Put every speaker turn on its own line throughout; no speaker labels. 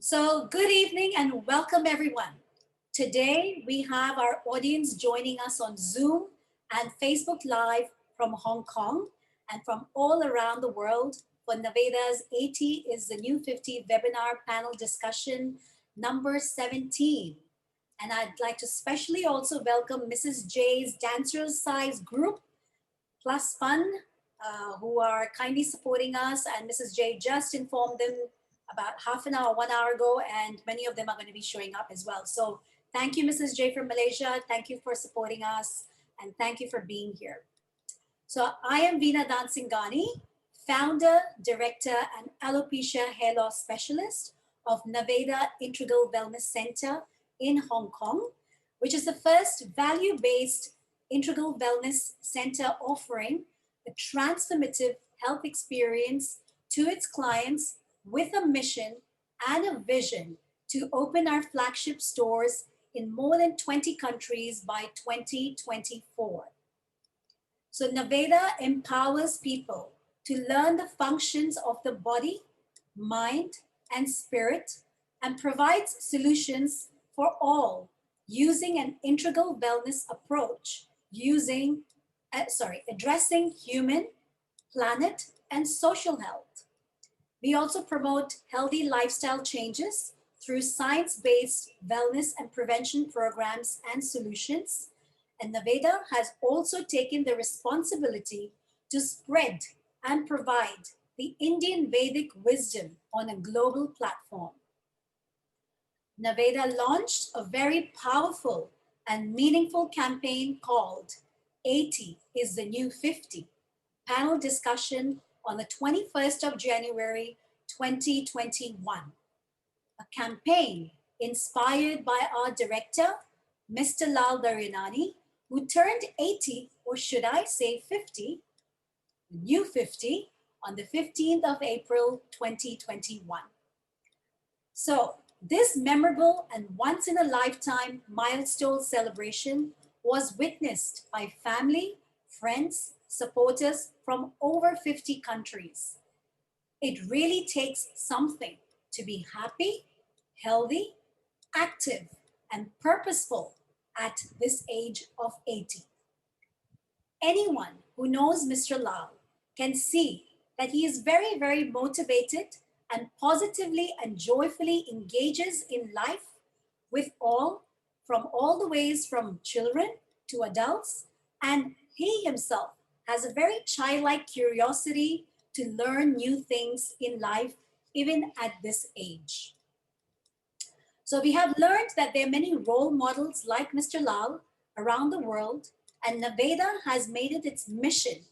So, good evening and welcome everyone. Today we have our audience joining us on Zoom and Facebook Live from Hong Kong and from all around the world for Naveda's 80 is the New 50 webinar panel discussion number 17. And I'd like to specially also welcome Mrs. J's Dancers Size Group Plus Fun, who are kindly supporting us. And Mrs. J just informed them about half an hour, 1 hour ago, and many of them are going to be showing up as well. So thank you, Mrs. J from Malaysia. Thank you for supporting us, and thank you for being here. So I am Veena Dansingani, founder, director, and alopecia hair loss specialist of Naveda Integral Wellness Center in Hong Kong, which is the first value-based integral wellness center offering a transformative health experience to its clients with a mission and a vision to open our flagship stores in more than 20 countries by 2024. So Naveda empowers people to learn the functions of the body, mind, and spirit, and provides solutions for all using an integral wellness approach addressing human, planet, and social health. We also promote healthy lifestyle changes through science-based wellness and prevention programs and solutions. And Naveda has also taken the responsibility to spread and provide the Indian Vedic wisdom on a global platform. Naveda launched a very powerful and meaningful campaign called 80 is the New 50 panel discussion on the 21st of January 2021. A campaign inspired by our director, Mr. Lal Darinani, who turned 80, or should I say 50, the new 50, on the 15th of April 2021. So this memorable and once in a lifetime milestone celebration was witnessed by family, friends, supporters from over 50 countries. It really takes something to be happy, healthy, active, and purposeful at this age of 80. Anyone who knows Mr. Lal can see that he is very, very motivated and positively and joyfully engages in life with all, from all the ways from children to adults, and he himself has a very childlike curiosity to learn new things in life, even at this age. So we have learned that there are many role models like Mr. Lal around the world, and Naveda has made it its mission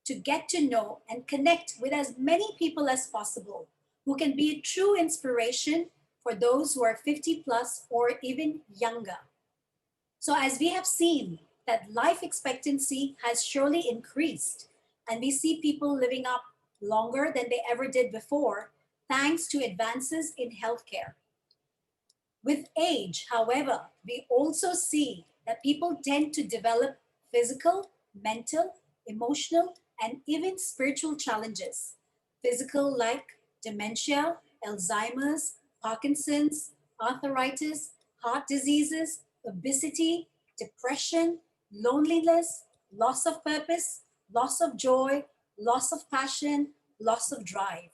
to get to know and connect with as many people as possible who can be a true inspiration for those who are 50 plus or even younger. So as we have seen that life expectancy has surely increased, and we see people living up longer than they ever did before, thanks to advances in healthcare. With age, however, we also see that people tend to develop physical, mental, emotional, and even spiritual challenges. Physical like dementia, Alzheimer's, Parkinson's, arthritis, heart diseases, obesity, depression, loneliness, loss of purpose, loss of joy, loss of passion, loss of drive.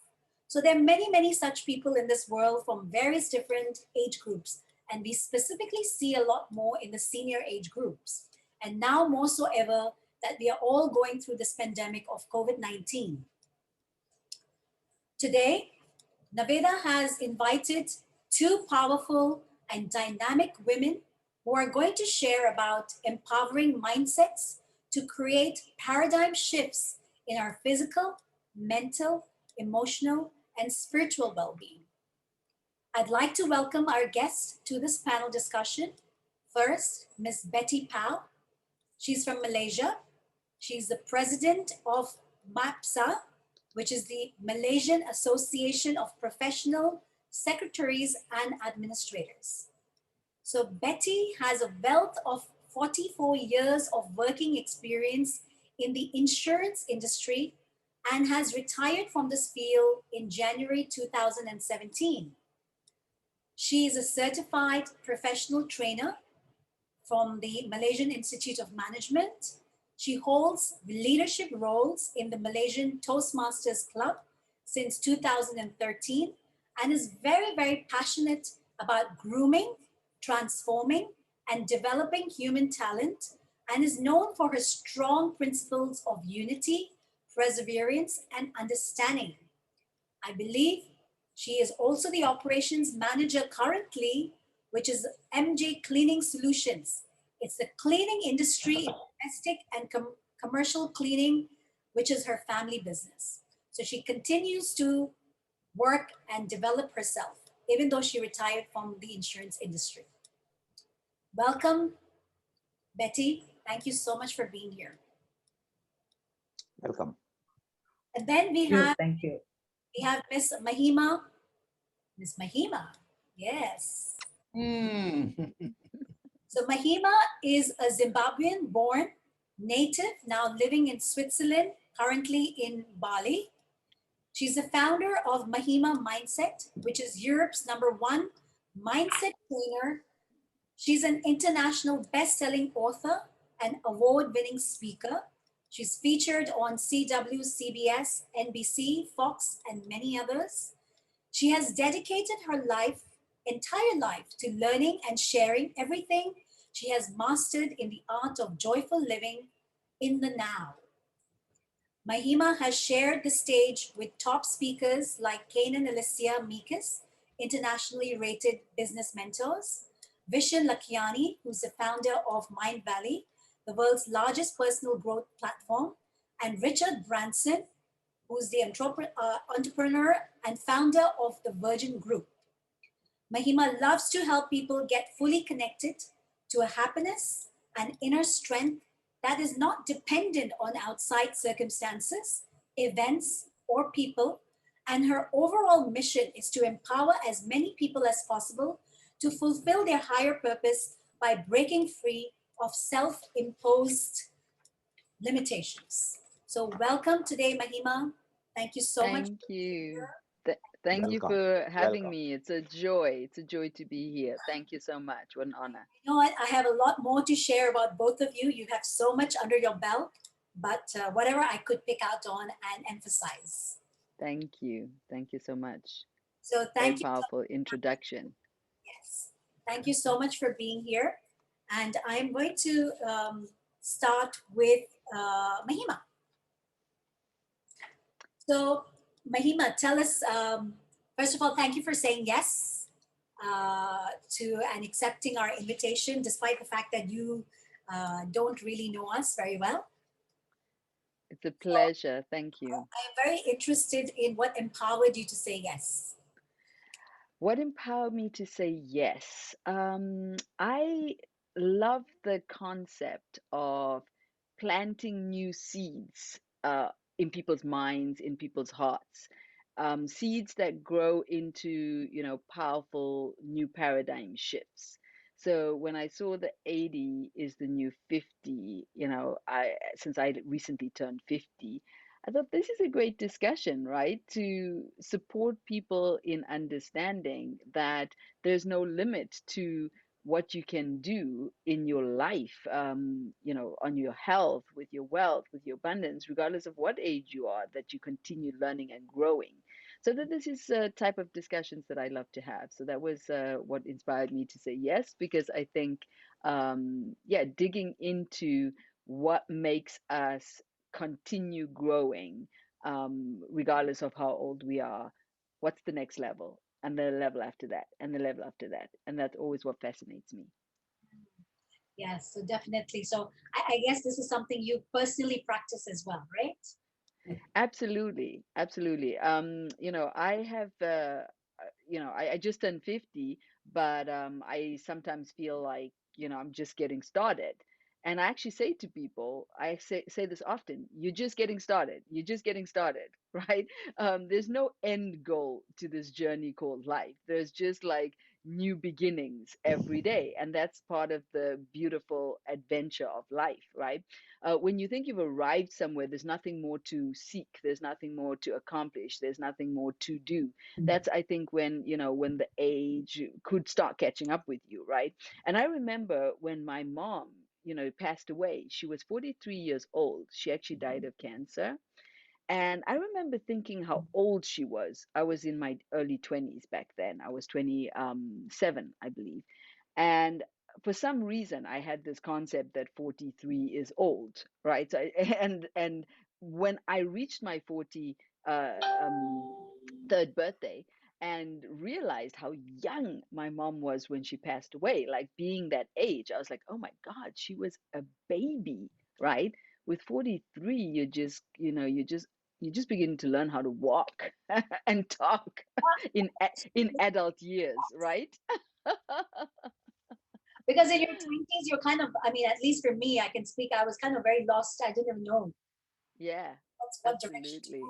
So there are many, many such people in this world from various different age groups. And we specifically see a lot more in the senior age groups. And now more so ever that we are all going through this pandemic of COVID-19. Today, Naveda has invited two powerful and dynamic women who are going to share about empowering mindsets to create paradigm shifts in our physical, mental, emotional, and spiritual well-being. I'd like to welcome our guests to this panel discussion. First, Ms. Betty Pau. She's from Malaysia. She's the president of MAPSA, which is the Malaysian Association of Professional Secretaries and Administrators. So Betty has a wealth of 44 years of working experience in the insurance industry and has retired from this field in January 2017. She is a certified professional trainer from the Malaysian Institute of Management. She holds leadership roles in the Malaysian Toastmasters Club since 2013 and is very, very passionate about grooming, transforming, and developing human talent, and is known for her strong principles of unity, perseverance, and understanding. I believe she is also the operations manager currently, which is MJ Cleaning Solutions. It's the cleaning industry, domestic and commercial cleaning, which is her family business. So she continues to work and develop herself, even though she retired from the insurance industry. Welcome, Betty. Thank you so much for being here.
Welcome.
And then we
You,
have
thank you.
we have Miss Mahima. Miss Mahima, yes.
Mm.
So Mahima is a Zimbabwean born native, now living in Switzerland, currently in Bali. She's the founder of Mahima Mindset, which is Europe's #1 mindset trainer. She's an international best-selling author and award-winning speaker. She's featured on CW, CBS, NBC, Fox, and many others. She has dedicated her entire life to learning and sharing everything she has mastered in the art of joyful living in the now. Mahima has shared the stage with top speakers like Kanan Alicia Meekis, internationally rated business mentors, Vishen Lakiani, who's the founder of Mind Valley, the world's largest personal growth platform, and Richard Branson, who's the entrepreneur and founder of the Virgin Group. Mahima loves to help people get fully connected to a happiness and inner strength that is not dependent on outside circumstances, events, or people. And her overall mission is to empower as many people as possible to fulfill their higher purpose by breaking free of self imposed limitations. So, welcome today, Mahima. Thank you so much
Thank
for being
you.
here.
Thank you
Welcome.
for having
Welcome.
me. It's a joy. It's a joy to be here. Thank you so much. What an honor.
You know what? I have a lot more to share about both of you. You have so much under your belt, but whatever I could pick out on and emphasize.
Thank you. Thank you so much.
So
Very
thank you.
powerful introduction.
Yes. Thank you so much for being here. And I'm going to start with Mahima. So, Mahima, tell us, first of all, thank you for saying yes to and accepting our invitation, despite the fact that you don't really know us very well.
It's a
So,
pleasure. Thank you.
I'm very interested in what empowered you to say yes.
What empowered me to say yes? I love the concept of planting new seeds in people's minds, in people's hearts. Seeds that grow into, powerful new paradigm shifts. So when I saw the 80 is the new 50, since I recently turned 50, I thought this is a great discussion, right? To support people in understanding that there's no limit to what you can do in your life, on your health, with your wealth, with your abundance, regardless of what age you are, that you continue learning and growing. So that this is a type of discussions that I love to have. So that was what inspired me to say yes, because I think, digging into what makes us continue growing, regardless of how old we are. What's the next level? And the level after that, and the level after that. And that's always what fascinates me.
Yes, so definitely. So I guess this is something you personally practice as well, right?
Absolutely, absolutely. I have, I just turned 50, but I sometimes feel like, I'm just getting started. And I actually say to people, I say this often, you're just getting started. You're just getting started, right? There's no end goal to this journey called life. There's just like new beginnings every day. And that's part of the beautiful adventure of life, right? When you think you've arrived somewhere, there's nothing more to seek. There's nothing more to accomplish. There's nothing more to do. That's, I think, when, when the age could start catching up with you, right? And I remember when my mom, passed away. She was 43 years old. She actually died of cancer. And I remember thinking how old she was. I was in my early 20s back then. I was 27, I believe. And for some reason, I had this concept that 43 is old, right? So and when I reached my 40 third birthday and realized how young my mom was when she passed away, like being that age, I was like, oh my God, she was a baby, right? With 43, you just begin to learn how to walk and talk in adult years, right?
Because in your 20s, you're kind of, I mean, at least for me, I can speak, I was kind of very lost. I didn't even know
Yeah,
what direction to go.
absolutely.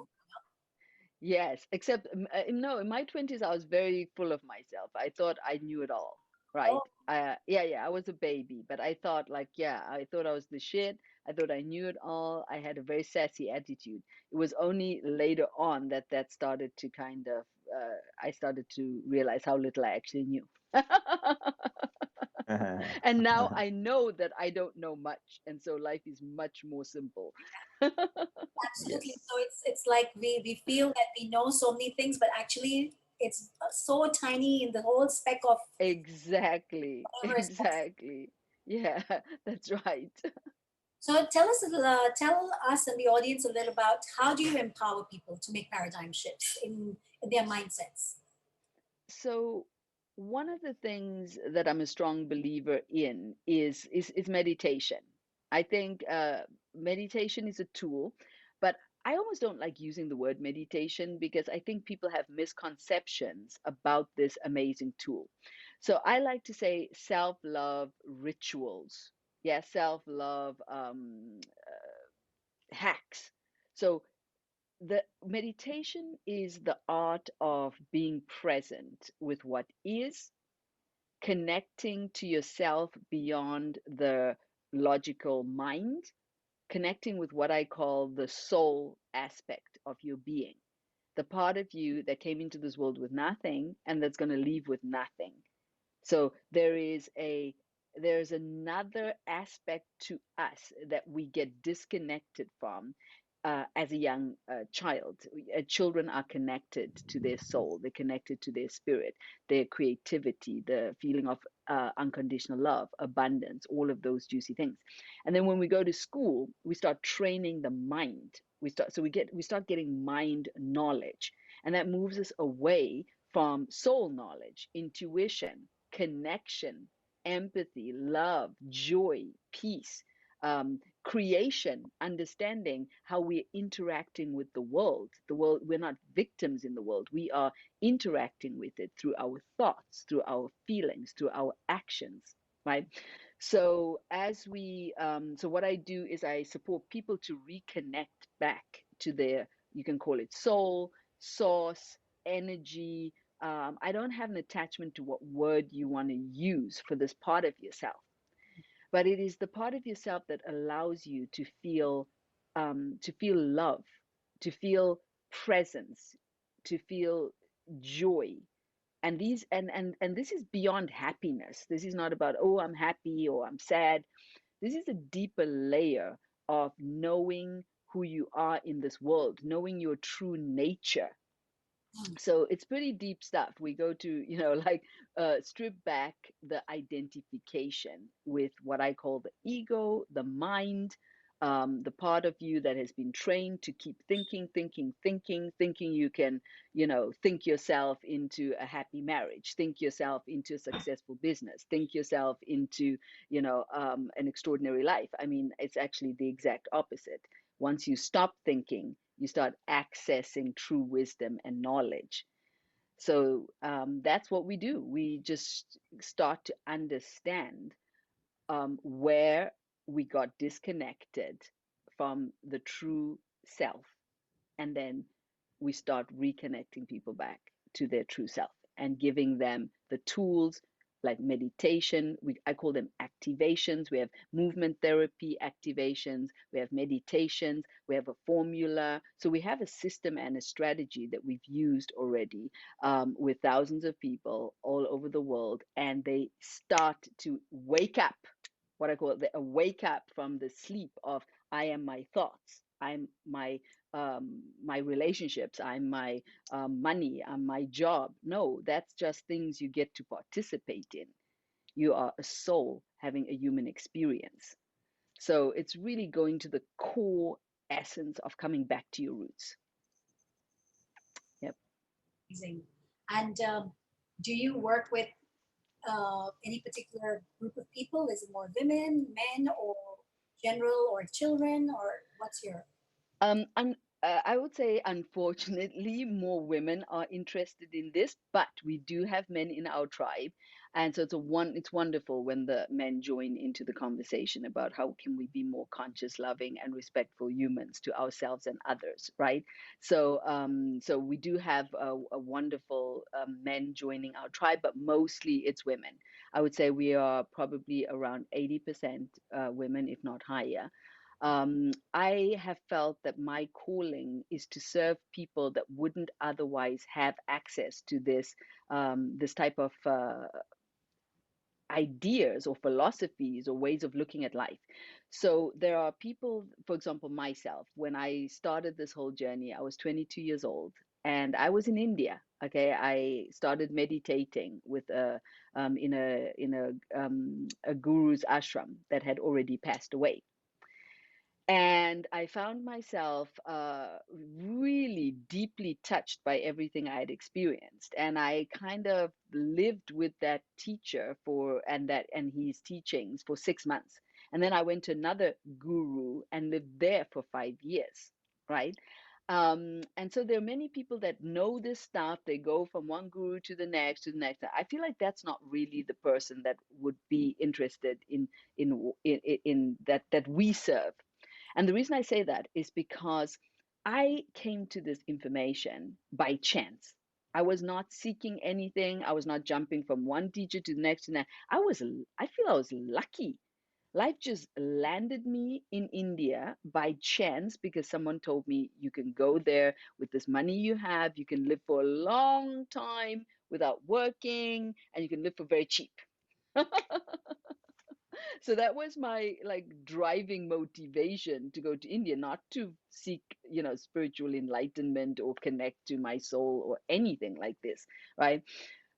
Yes, except no, in my 20s, I was very full of myself. I thought I knew it all,
Oh,
right? Yeah, yeah, I was a baby, but I thought like, yeah, I thought I was the shit. I thought I knew it all. I had a very sassy attitude. It was only later on that that started to kind of, I started to realize how little I actually knew. And now I know that I don't know much, and so life is much more simple.
absolutely.
Yes.
So it's like we feel that we know so many things, but actually it's so tiny in the whole speck of
Exactly,
whatever is possible.
exactly. Yeah, that's right.
So tell us and the audience a little about how do you empower people to make paradigm shifts in their mindsets?
So one of the things that I'm a strong believer in is meditation. I think meditation is a tool, but I almost don't like using the word meditation because I think people have misconceptions about this amazing tool. So I like to say self-love rituals. Yeah, self-love hacks. So the meditation is the art of being present with what is, connecting to yourself beyond the logical mind, connecting with what I call the soul aspect of your being, the part of you that came into this world with nothing and that's going to leave with nothing. So there's another aspect to us that we get disconnected from as a young child. Children are connected to their soul, they're connected to their spirit, their creativity, the feeling of unconditional love, abundance, all of those juicy things. And then when we go to school, we start training the mind. We start getting mind knowledge, and that moves us away from soul knowledge, intuition, connection, empathy, love, joy, peace, creation, understanding how we're interacting with the world. The world, we're not victims in the world. We are interacting with it through our thoughts, through our feelings, through our actions, right? So what I do is I support people to reconnect back to their, you can call it soul, source, energy. I don't have an attachment to what word you want to use for this part of yourself, but it is the part of yourself that allows you to feel love, to feel presence, to feel joy. And this is beyond happiness. This is not about, oh, I'm happy or I'm sad. This is a deeper layer of knowing who you are in this world, knowing your true nature. So it's pretty deep stuff. We go to, like strip back the identification with what I call the ego, the mind, the part of you that has been trained to keep thinking, thinking, thinking, thinking you can, think yourself into a happy marriage, think yourself into a successful business, think yourself into, an extraordinary life. I mean, it's actually the exact opposite. Once you stop thinking, you start accessing true wisdom and knowledge. So that's what we do. We just start to understand where. we got disconnected from the true self, and then we start reconnecting people back to their true self and giving them the tools like meditation. I call them activations. We have movement therapy activations, we have meditations, we have a formula. So we have a system and a strategy that we've used already, with thousands of people all over the world, and they start to wake up, what I call the wake up from the sleep of I am my thoughts, I'm my relationships, I'm my money, I'm my job. No, that's just things you get to participate in. You are a soul having a human experience. So it's really going to the core essence of coming back to your roots. Yep.
Amazing. And do you work with any particular group of people? Is it more women, men, or general, or children, or what's your?
And I would say, unfortunately, more women are interested in this, but we do have men in our tribe, and so it's wonderful when the men join into the conversation about how can we be more conscious, loving, and respectful humans to ourselves and others, right? So we do have a wonderful men joining our tribe, but mostly it's women. I would say we are probably around 80% women, if not higher. I have felt that my calling is to serve people that wouldn't otherwise have access to this type of ideas or philosophies or ways of looking at life. So there are people, for example, myself, when I started this whole journey, I was 22 years old and I was in India. Okay, I started meditating with a guru's ashram that had already passed away, and I found myself really deeply touched by everything I had experienced. And I kind of lived with that teacher and his teachings for 6 months. And then I went to another guru and lived there for 5 years, right? And so there are many people that know this stuff. They go from one guru to the next to the next. I feel like that's not really the person that would be interested in that we serve. And the reason I say that is because I came to this information by chance. I was not seeking anything. I was not jumping from one teacher to the next and that. I feel I was lucky. Life just landed me in India by chance because someone told me you can go there with this money you have, you can live for a long time without working, and you can live for very cheap. So that was my like driving motivation to go to India, not to seek, spiritual enlightenment or connect to my soul or anything like this, right?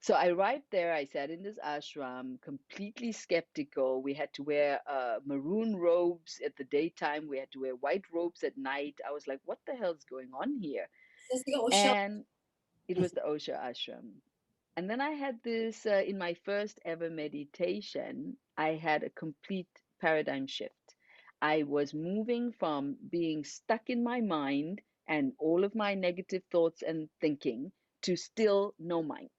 So I arrived there, I sat in this ashram, completely skeptical. We had to wear maroon robes at the daytime, we had to wear white robes at night. I was like, what the hell's going on here?
Is this the Osho?
And it was the Osho ashram. And then I had this, in my first ever meditation, I had a complete paradigm shift. I was moving from being stuck in my mind and all of my negative thoughts and thinking to still no mind.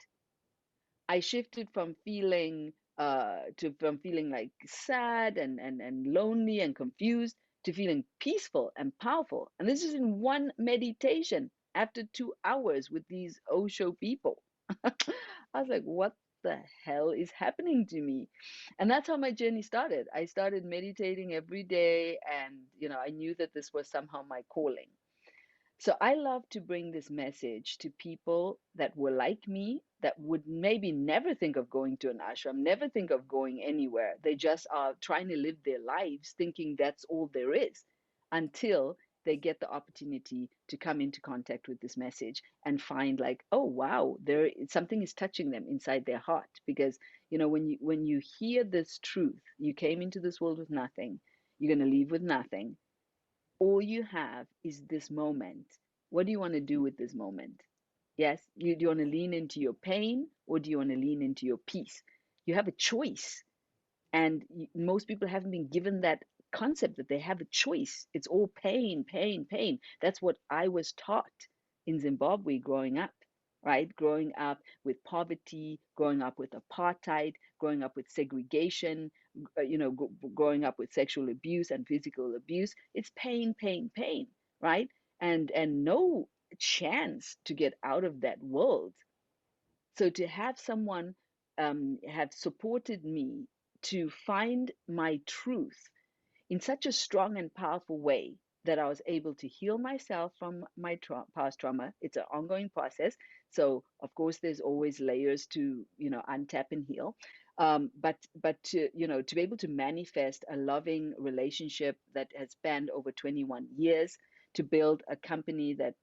I shifted from feeling like sad and lonely and confused to feeling peaceful and powerful. And this is in one meditation after 2 hours with these Osho people. I was like, what the hell is happening to me? And that's how my journey started. I started meditating every day, and I knew that this was somehow my calling. So I love to bring this message to people that were like me, that would maybe never think of going to an ashram, never think of going anywhere. They just are trying to live their lives thinking that's all there is, until they get the opportunity to come into contact with this message and find like, oh wow, there something is touching them inside their heart. Because when you hear this truth, you came into this world with nothing, you're going to leave with nothing. All you have is this moment. What do you want to do with this moment? Yes, do you want to lean into your pain, or do you want to lean into your peace? You have a choice. And most people haven't been given that concept that they have a choice. It's all pain, pain, pain. That's what I was taught in Zimbabwe growing up. right? Growing up with poverty, growing up with apartheid, growing up with segregation, growing up with sexual abuse and physical abuse. It's pain, pain, pain, right? And no chance to get out of that world. So to have someone have supported me to find my truth in such a strong and powerful way that I was able to heal myself from my past trauma. It's an ongoing process. So, of course, there's always layers to, untap and heal. But to be able to manifest a loving relationship that has spanned over 21 years, to build a company that,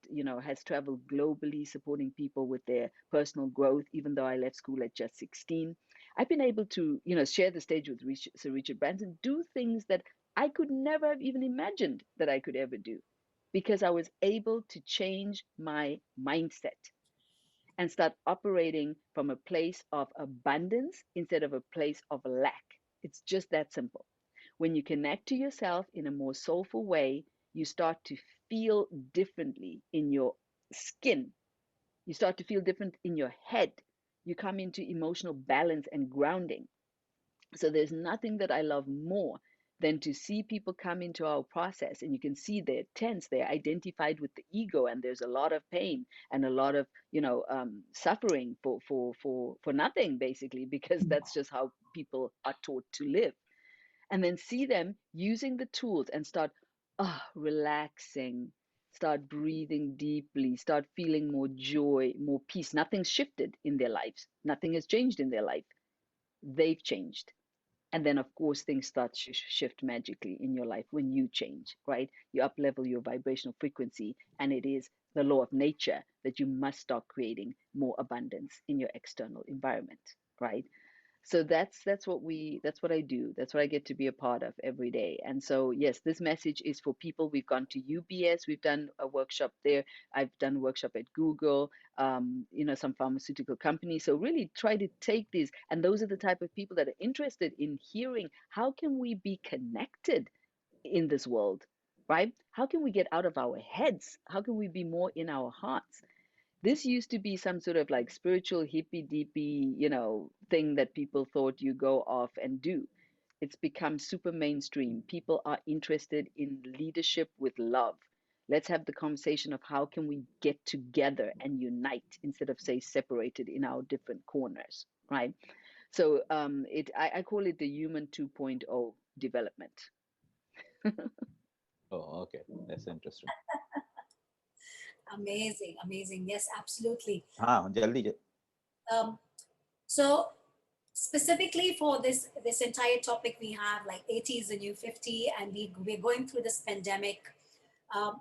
has traveled globally, supporting people with their personal growth, even though I left school at just 16. I've been able to, share the stage with Sir Richard Branson, do things that I could never have even imagined that I could ever do, because I was able to change my mindset and start operating from a place of abundance instead of a place of lack. It's just that simple. When you connect to yourself in a more soulful way, you start to feel differently in your skin. You start to feel different in your head. You come into emotional balance and grounding. So there's nothing that I love more than to see people come into our process, and you can see they're tense, they're identified with the ego, and there's a lot of pain and a lot of suffering for nothing, basically, because that's just how people are taught to live. And then see them using the tools and start relaxing, start breathing deeply, start feeling more joy, more peace. Nothing's shifted in their lives, nothing has changed in their life. They've changed. And then, of course, things start to shift magically in your life when you change, right? You up level your vibrational frequency, and it is the law of nature that you must start creating more abundance in your external environment, right? So that's what I do. That's what I get to be a part of every day. And so yes, this message is for people. We've gone to UBS, we've done a workshop there. I've done a workshop at Google, some pharmaceutical companies. So really try to take these, and those are the type of people that are interested in hearing how can we be connected in this world, right? How can we get out of our heads? How can we be more in our hearts? This used to be some sort of like spiritual hippy dippy, thing that people thought you go off and do. It's become super mainstream. People are interested in leadership with love. Let's have the conversation of how can we get together and unite instead of say separated in our different corners, right? So I call it the human 2.0 development.
Oh, okay. That's interesting.
Amazing, amazing. Yes, absolutely.
हाँ जल्दी
Um, so specifically for this entire topic, we have like 80 is the new 50, and we're going through this pandemic. Um,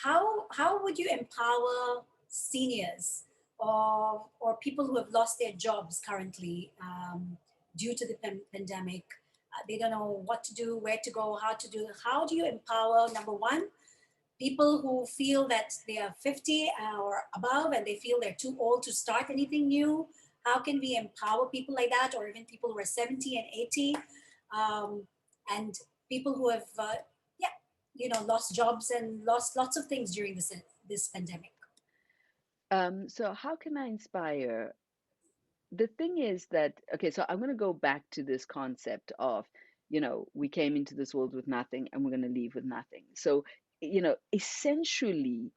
how would you empower seniors or people who have lost their jobs currently due to the pandemic? They don't know what to do, where to go, how to do. How do you empower, number one, people who feel that they are 50 or above and they feel they're too old to start anything new? How can we empower people like that, or even people who are 70 and 80, um, and people who have yeah, lost jobs and lost lots of things during this pandemic?
So how can I inspire? The thing is that, okay, so I'm going to go back to this concept of, we came into this world with nothing and we're going to leave with nothing. So, essentially,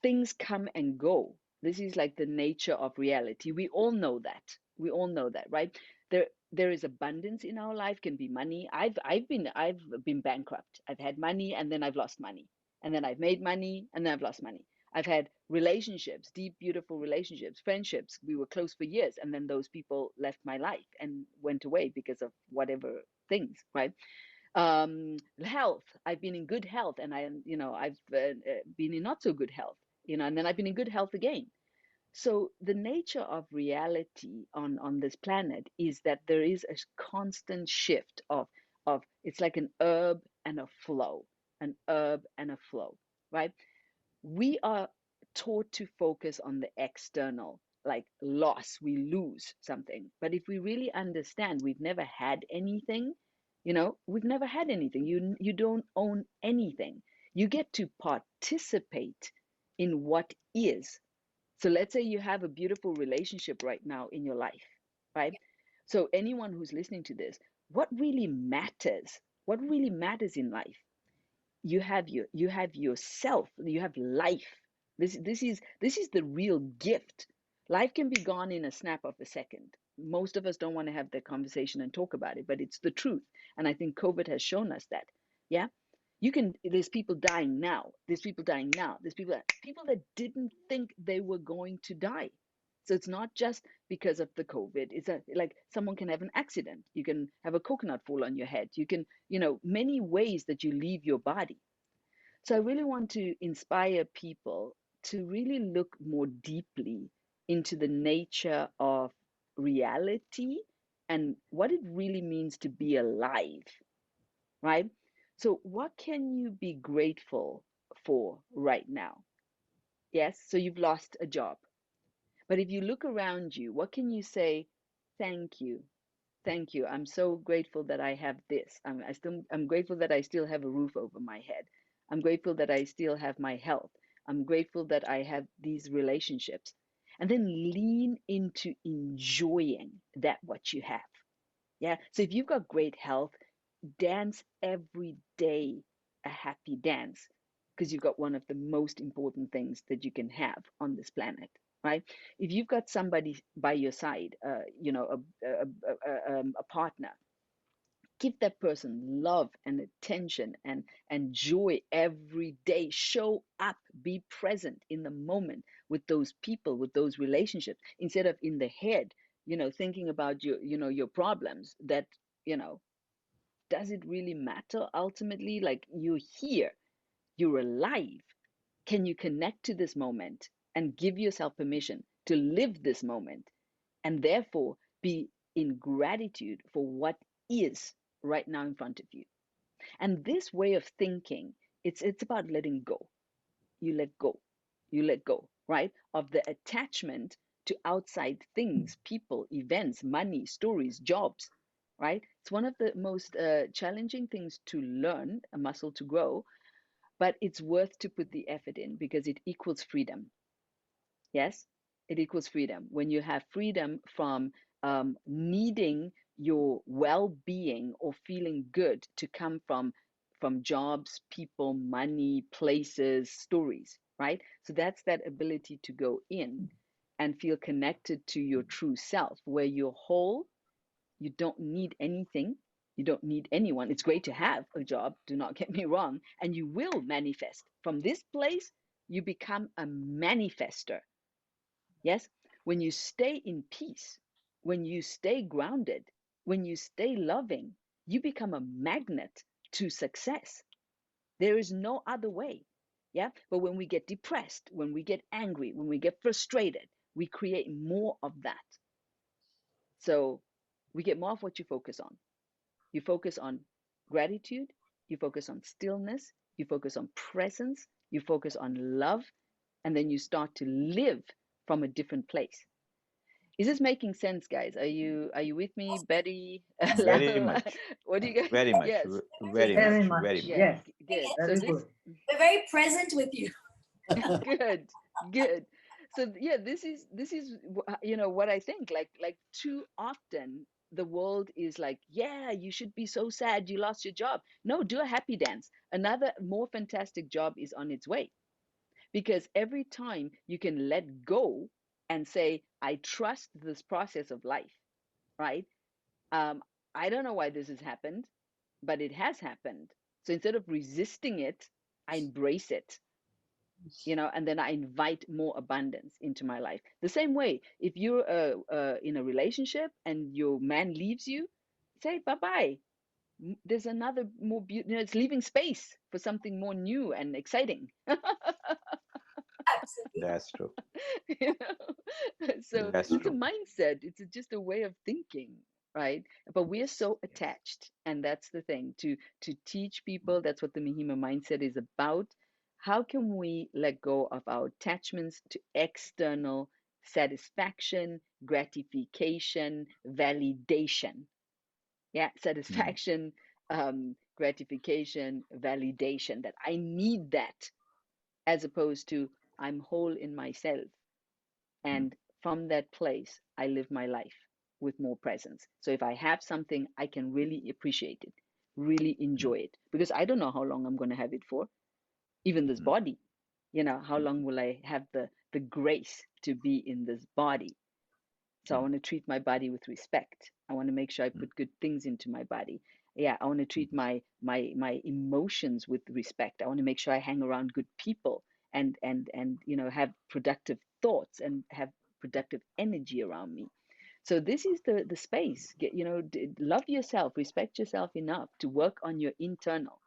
things come and go. This is like the nature of reality. We all know that. We all know that, right? There is abundance in our life, can be money. I've been bankrupt. I've had money and then I've lost money. And then I've made money and then I've lost money. I've had relationships, deep, beautiful relationships, friendships. We were close for years, and then those people left my life and went away because of whatever things, right? Health, I've been in good health, and I've been in not so good health, and then I've been in good health again. So the nature of reality on this planet is that there is a constant shift of it's like an ebb and a flow, an ebb and a flow, right? We are taught to focus on the external, like loss, we lose something. But if we really understand, we've never had anything, we've never had anything. You don't own anything. You get to participate in what is. So let's say you have a beautiful relationship right now in your life, right? So anyone who's listening to this, what really matters? What really matters in life? You have yourself, you have life. This is the real gift. Life can be gone in a snap of a second. Most of us don't want to have the conversation and talk about it, but it's the truth. And I think COVID has shown us that. Yeah. There's people dying now. There's people dying now. There's people that didn't think they were going to die. So it's not just because of the COVID. It's like someone can have an accident. You can have a coconut fall on your head. You can, many ways that you leave your body. So I really want to inspire people to really look more deeply into the nature of reality and what it really means to be alive, right? So, what can you be grateful for right now? Yes, so you've lost a job. But if you look around you, what can you say? Thank you. Thank you. I'm so grateful that I have this. I'm grateful that I still have a roof over my head. I'm grateful that I still have my health. I'm grateful that I have these relationships. And then lean into enjoying that what you have. Yeah. So if you've got great health, dance every day a happy dance because you've got one of the most important things that you can have on this planet, right? If you've got somebody by your side, a partner, give that person love and attention and joy every day. Show up, be present in the moment with those people, with those relationships, instead of in the head, thinking about your problems that, you know, does it really matter ultimately? Like, you're here, you're alive. Can you connect to this moment and give yourself permission to live this moment and therefore be in gratitude for what is right now in front of you? And this way of thinking, it's about letting go. You let go. You let go, right? Of the attachment to outside things, people, events, money, stories, jobs, right? It's one of the most challenging things to learn, a muscle to grow, but it's worth to put the effort in because it equals freedom. Yes, it equals freedom. When you have freedom from needing your well-being or feeling good to come from jobs, people, money, places, stories, right? So that's that ability to go in and feel connected to your true self, where you're whole, you don't need anything, you don't need anyone. It's great to have a job, do not get me wrong, and you will manifest. From this place, you become a manifester. Yes, when you stay in peace, when you stay grounded, when you stay loving, you become a magnet to success. There is no other way. Yeah. But when we get depressed, when we get angry, when we get frustrated, we create more of that. So we get more of what you focus on. You focus on gratitude, you focus on stillness, you focus on presence, you focus on love, and then you start to live from a different place. Is this making sense, guys? Are you with me, Betty?
Yes,
Very much,
What do you guys?
very much,
Yes. So
very
this,
Very
much,
much.
very
yeah,
much.
Yes.
good. So
Very
this,
good.
we're very present with you.
good, good. So yeah, this is what I think. Like too often the world is like, yeah, you should be so sad you lost your job. No, do a happy dance. Another more fantastic job is on its way. Because every time you can let go and say, I trust this process of life, right? Um, I don't know why this has happened, but it has happened. So instead of resisting it, I embrace it, and then I invite more abundance into my life. The same way, if you're in a relationship and your man leaves you, say bye bye. There's another more beautiful, it's leaving space for something more new and exciting.
Absolutely.
That's true.
you know so
That's
it's a
true.
mindset, it's just a way of thinking, right? But we are
Yes.
so attached, and that's the thing, to teach people. That's what the Mahima mindset is about. How can we let go of our attachments to external satisfaction, gratification, validation? Yeah,
Hmm.
satisfaction, gratification, validation, that I need that, as opposed to I'm whole in myself. And from that place, I live my life with more presence. So if I have something, I can really appreciate it, really enjoy it, because I don't know how long I'm going to have it for, even this body. How long will I have the grace to be in this body? So I want to treat my body with respect. I want to make sure I put good things into my body. Yeah, I want to treat my emotions with respect. I want to make sure I hang around good people and have productive thoughts and have productive energy around me. So this is the space. Love yourself, respect yourself enough to work on your internal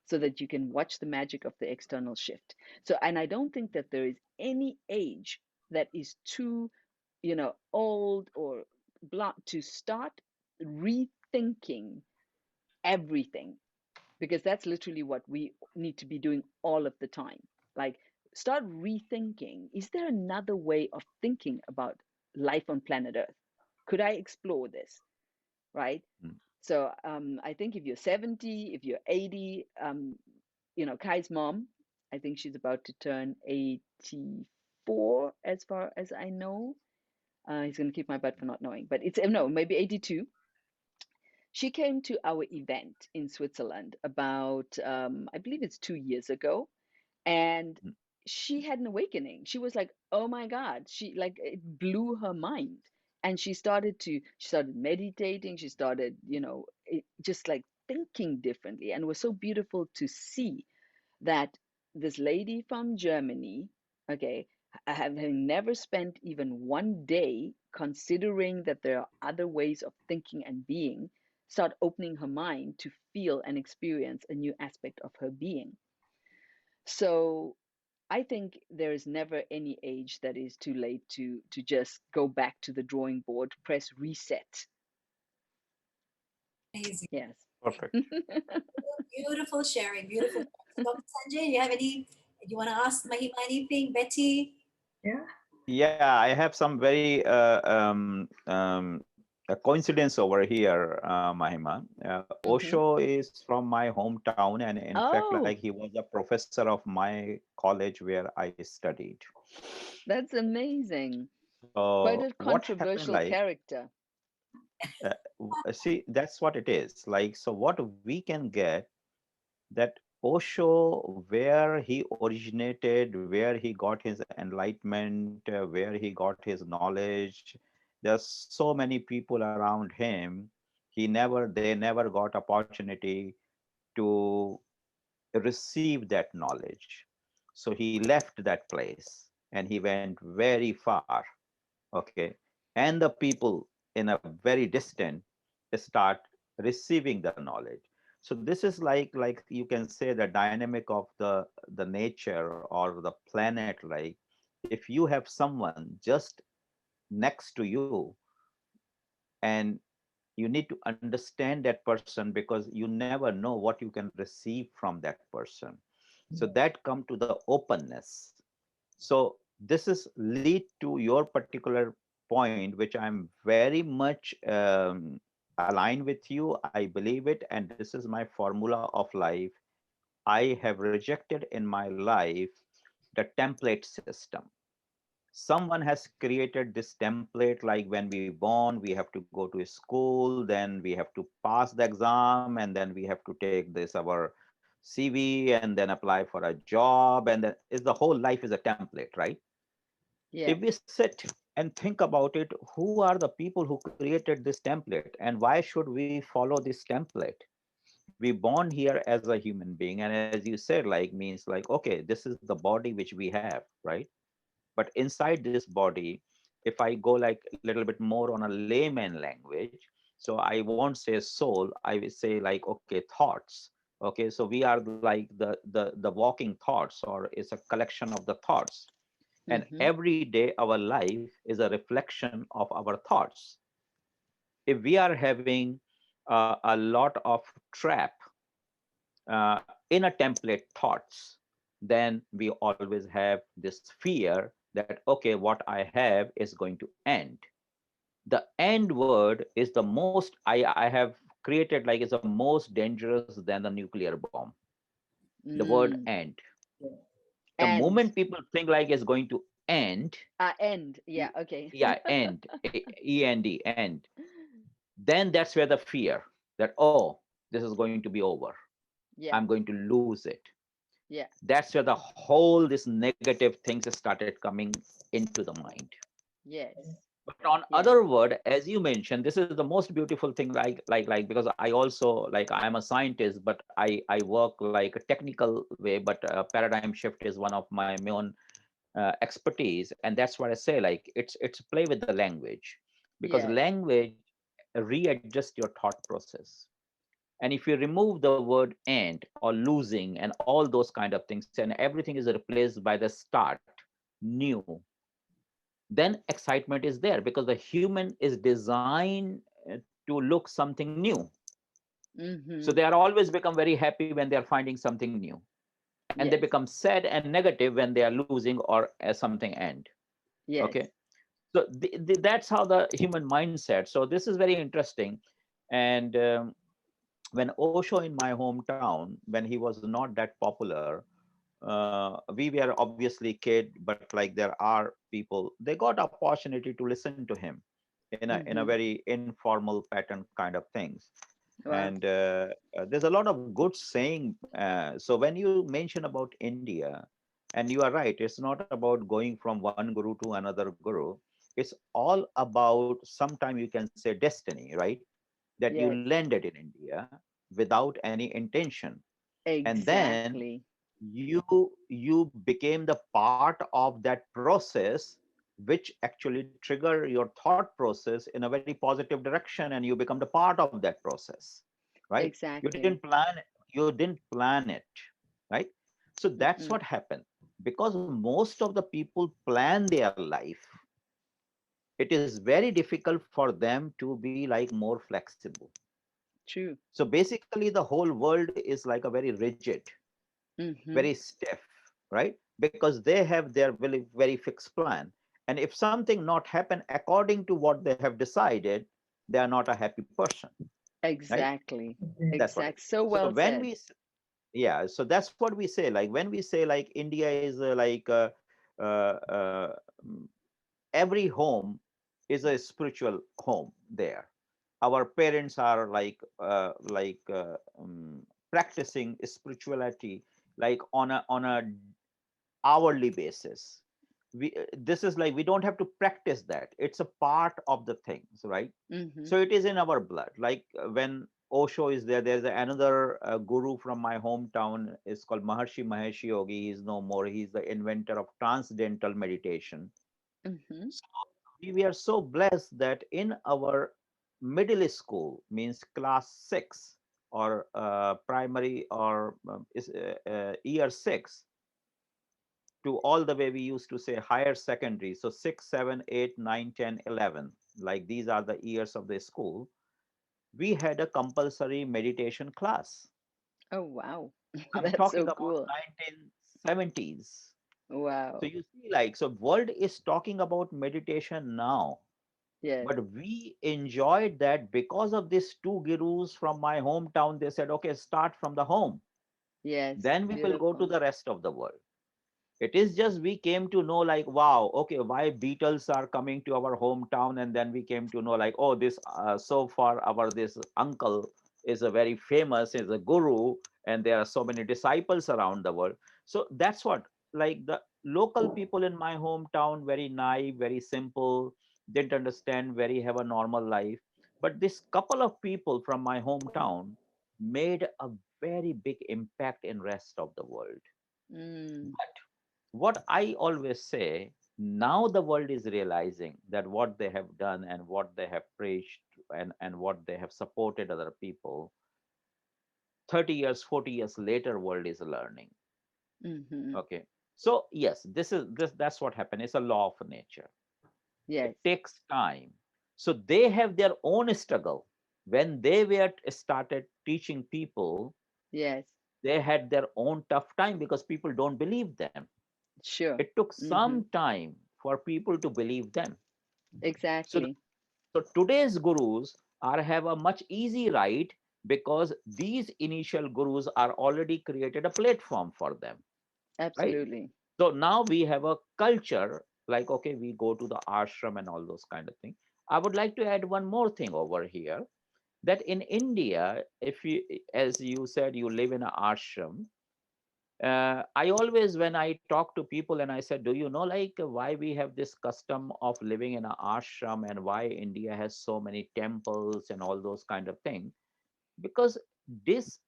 so that you can watch the magic of the external shift. So, and I don't think that there is any age that is too, old or blunt to start rethinking everything, because that's literally what we need to be doing all of the time. Like, start rethinking, is there another way of thinking about life on planet Earth? Could I explore this? Right? So I think if you're 70, if you're 80, Kai's mom, I think she's about to turn 84, as far as I know. He's going to kick my butt for not knowing, but it's no, maybe 82. She came to our event in Switzerland about, I believe it's 2 years ago, and she had an awakening. She was like, oh my God, she like it blew her mind. And she started meditating. She started, just like thinking differently. And it was so beautiful to see that this lady from Germany, okay, having never spent even one day considering that there are other ways of thinking and being, start opening her mind to feel and experience a new aspect of her being. So I think there is never any age that is too late to just go back to the drawing board, press reset.
Amazing.
Yes.
Perfect.
Beautiful sharing. Beautiful. So, Dr. Sanjay, you have you want to ask Mahima anything? Betty?
Yeah.
Yeah, I have some very a coincidence over here, Mahima.
Hmm.
Osho is from my hometown, and in fact, like
Oh,
he was a professor of my college where I studied.
that's amazing. Quite
So
a
what happened?
controversial
Like,
character.
see, that's what it is. Like, so what we can get that Osho, where he originated, where he got his enlightenment, where he got his knowledge. There's so many people around him. They never got opportunity to receive that knowledge. So he left that place and he went very far. Okay, and the people in a very distant start receiving the knowledge. So this is like you can say the dynamic of the nature or the planet. Like, if you have someone just next to you, and you need to understand that person, because you never know what you can receive from that person. So that come to the openness. So this is lead to your particular point, which I'm very much aligned with you. I believe it, and this is my formula of life. I have rejected in my life the template system. Someone has created this template, like when we born, we have to go to school, then we have to pass the exam, and then we have to take this our CV and then apply for a job, and then is the whole life is a template, right? If
Yes.
we sit and think about it, who are the people who created this template and why should we follow this template? We born here as a human being, and as you said, like means like, okay, this is the body which we have, right? But inside this body, if I go like a little bit more on a layman language, so I won't say soul, I will say like, okay, thoughts. Okay, so we are like the walking thoughts, or it's a collection of the thoughts. And
Mm-hmm.
every day our life is a reflection of our thoughts. If we are having a lot of trap in a template thoughts, then we always have this fear that, okay, what I have is going to end. The end word is the most I have created, like is the most dangerous than the nuclear bomb. The word
Mm.
end. The
And
moment people think like it's going to end,
End. Yeah.
e-
Okay.
yeah, end, end, end, then that's where the fear that, oh, this is going to be over.
Yeah.
I'm going to lose it.
Yeah.
That's where the whole this negative things started coming into the mind.
Yes.
But on
Yes.
other word, as you mentioned, this is the most beautiful thing, like because I also, like, I am a scientist, but I work like a technical way, but paradigm shift is one of my main expertise, and that's what I say, like, it's play with the language, because
Yes.
language readjust your thought process. And if you remove the word and or losing and all those kind of things, and everything is replaced by the start new, then excitement is there, because the human is designed to look something new. So
Mm-hmm.
they are always become very happy when they are finding something new, and they
Yes.
become sad and negative when they are losing or as something end.
Yes.
Okay, so that's how the human mindset. So this is very interesting. And when Osho in my hometown, when he was not that popular, we were obviously kid, but like there are people, they got opportunity to listen to him in a
Mm-hmm.
very informal pattern kind of things.
Wow.
And there's a lot of good saying. So when you mention about India, and you are right, it's not about going from one guru to another guru. It's all about, sometime you can say, destiny, right? That you
Yes.
landed in India without any intention, and then
Exactly.
you became the part of that process, which actually trigger your thought process in a very positive direction, and you become the part of that process, right? you
Exactly.
didn't plan you didn't plan it, right? So that's
Mm-mm.
what happened. Because most of the people plan their life, it is very difficult for them to be like more flexible.
True.
So basically the whole world is like a very rigid,
Mm-hmm.
very stiff, right? Because they have their very, very fixed plan. And if something not happen according to what they have decided, they are not a happy person, right?
Exactly.
That's what it
Exact.
is.
So
So
well
when
said.
yeah, so that's what we say. Like when we say like India is uh, uh, mm, every home is a spiritual home there. Our parents are practicing spirituality like on a hourly basis. This is like we don't have to practice that, it's a part of the things, right?
Mm-hmm.
So it is in our blood. Like when Osho is there, there's another guru from my hometown is called Maharshi Mahesh Yogi. He's no more, he's the inventor of transcendental meditation.
Mm-hmm.
So we are so blessed that in our middle school, means class 6, or primary, or year 6, to all the way we used to say higher secondary, so 6, 7, 8, 9, 10, 11, like these are the years of the school, we had a compulsory meditation class.
Oh wow.
I'm
That's
talking
so
about
cool.
1970s. So
Wow.
you see, like, so world is talking about meditation now,
Yes.
but we enjoyed that because of these two gurus from my hometown. They said, okay, start from the home,
Yes.
then we will go to
Beautiful.
the rest of the world. It is just we came to know like, wow, okay, why Beatles are coming to our hometown, and then we came to know like, oh, this so far our this uncle is a very famous, is a guru, and there are so many disciples around the world. So that's what, like, the local people in my hometown, very naive, very simple, didn't understand, very have a normal life. But this couple of people from my hometown made a very big impact in rest of the world.
Mm.
What I always say, now the world is realizing that what they have done and what they have preached, and what they have supported other people, 30 years, 40 years later, world is learning.
Mm-hmm.
Okay. So yes, that's what happened. It's a law of nature. It
Yes.
takes time. So they have their own struggle. When they were started teaching people,
Yes.
they had their own tough time because people don't believe them.
Sure.
It took
Mm-hmm.
some time for people to believe them. So,
Exactly.
so today's gurus are have a much easy right, because these initial gurus are already created a platform for them, right?
Absolutely.
So now we have a culture like okay, we go to the ashram and all those kind of things. I would like to add one more thing over here, that in India, if you, as you said, you live in an ashram, I always, when I talk to people and I said, do you know like why we have this custom of living in an ashram and why India has so many temples and all those kind of things? Because this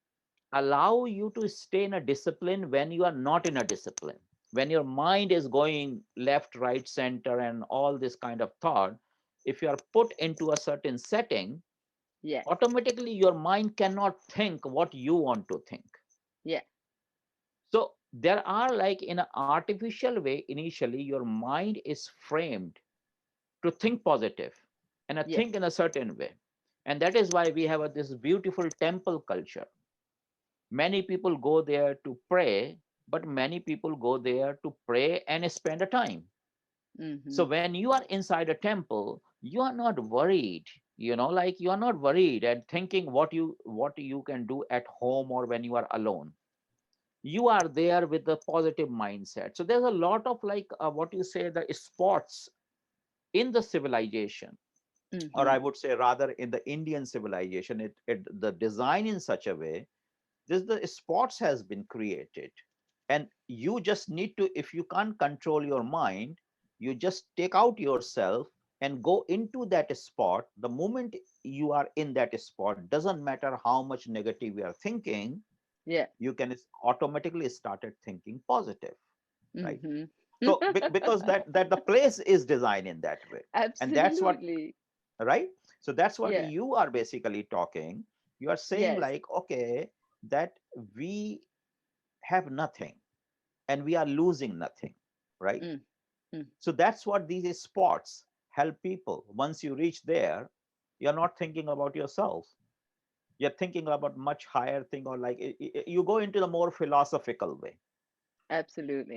allow you to stay in a discipline when you are not in a discipline. When your mind is going left, right, center, and all this kind of thought, if you are put into a certain setting,
Yes.
automatically your mind cannot think what you want to think.
Yeah.
So there are like in an artificial way, initially your mind is framed to think positive and a
Yes.
think in a certain way. And that is why we have this beautiful temple culture. Many people go there to pray, but many people go there to pray and spend a time.
Mm-hmm.
So when you are inside a temple, you are not worried, like you are not worried and thinking what you can do at home or when you are alone. You are there with the positive mindset. So there's a lot of like what you say, the spots in the civilization, or
Mm-hmm.
I would say rather in the Indian civilization, the design in such a way, this the spots has been created, and you just need to, if you can't control your mind, you just take out yourself and go into that spot. The moment you are in that spot, doesn't matter how much negative you are thinking,
Yeah.
you can automatically started thinking positive, right?
Mm-hmm.
So because that the place is designed in that way, and that's what,
Absolutely.
right? So that's what
Yeah.
you are basically talking. You are saying
Yes.
like, okay, that we have nothing and we are losing nothing, right?
Mm, mm.
So that's what these spots help people. Once you reach there, you're not thinking about yourself, you're thinking about much higher thing, or like you go into the more philosophical way.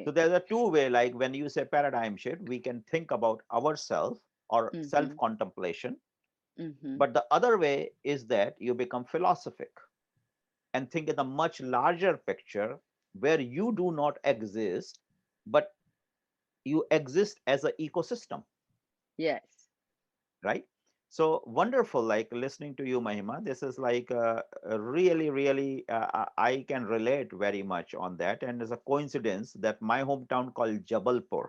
So
Absolutely.
there's a two way, like when you say paradigm shift, we can think about ourselves or self
Mm-hmm.
contemplation.
Mm-hmm.
But the other way is that you become philosophic and think in a much larger picture, where you do not exist, but you exist as an ecosystem,
Yes.
right? So wonderful, like listening to you, Mahima. This is like really, really, I can relate very much on that. And it's a coincidence that my hometown called Jabalpur,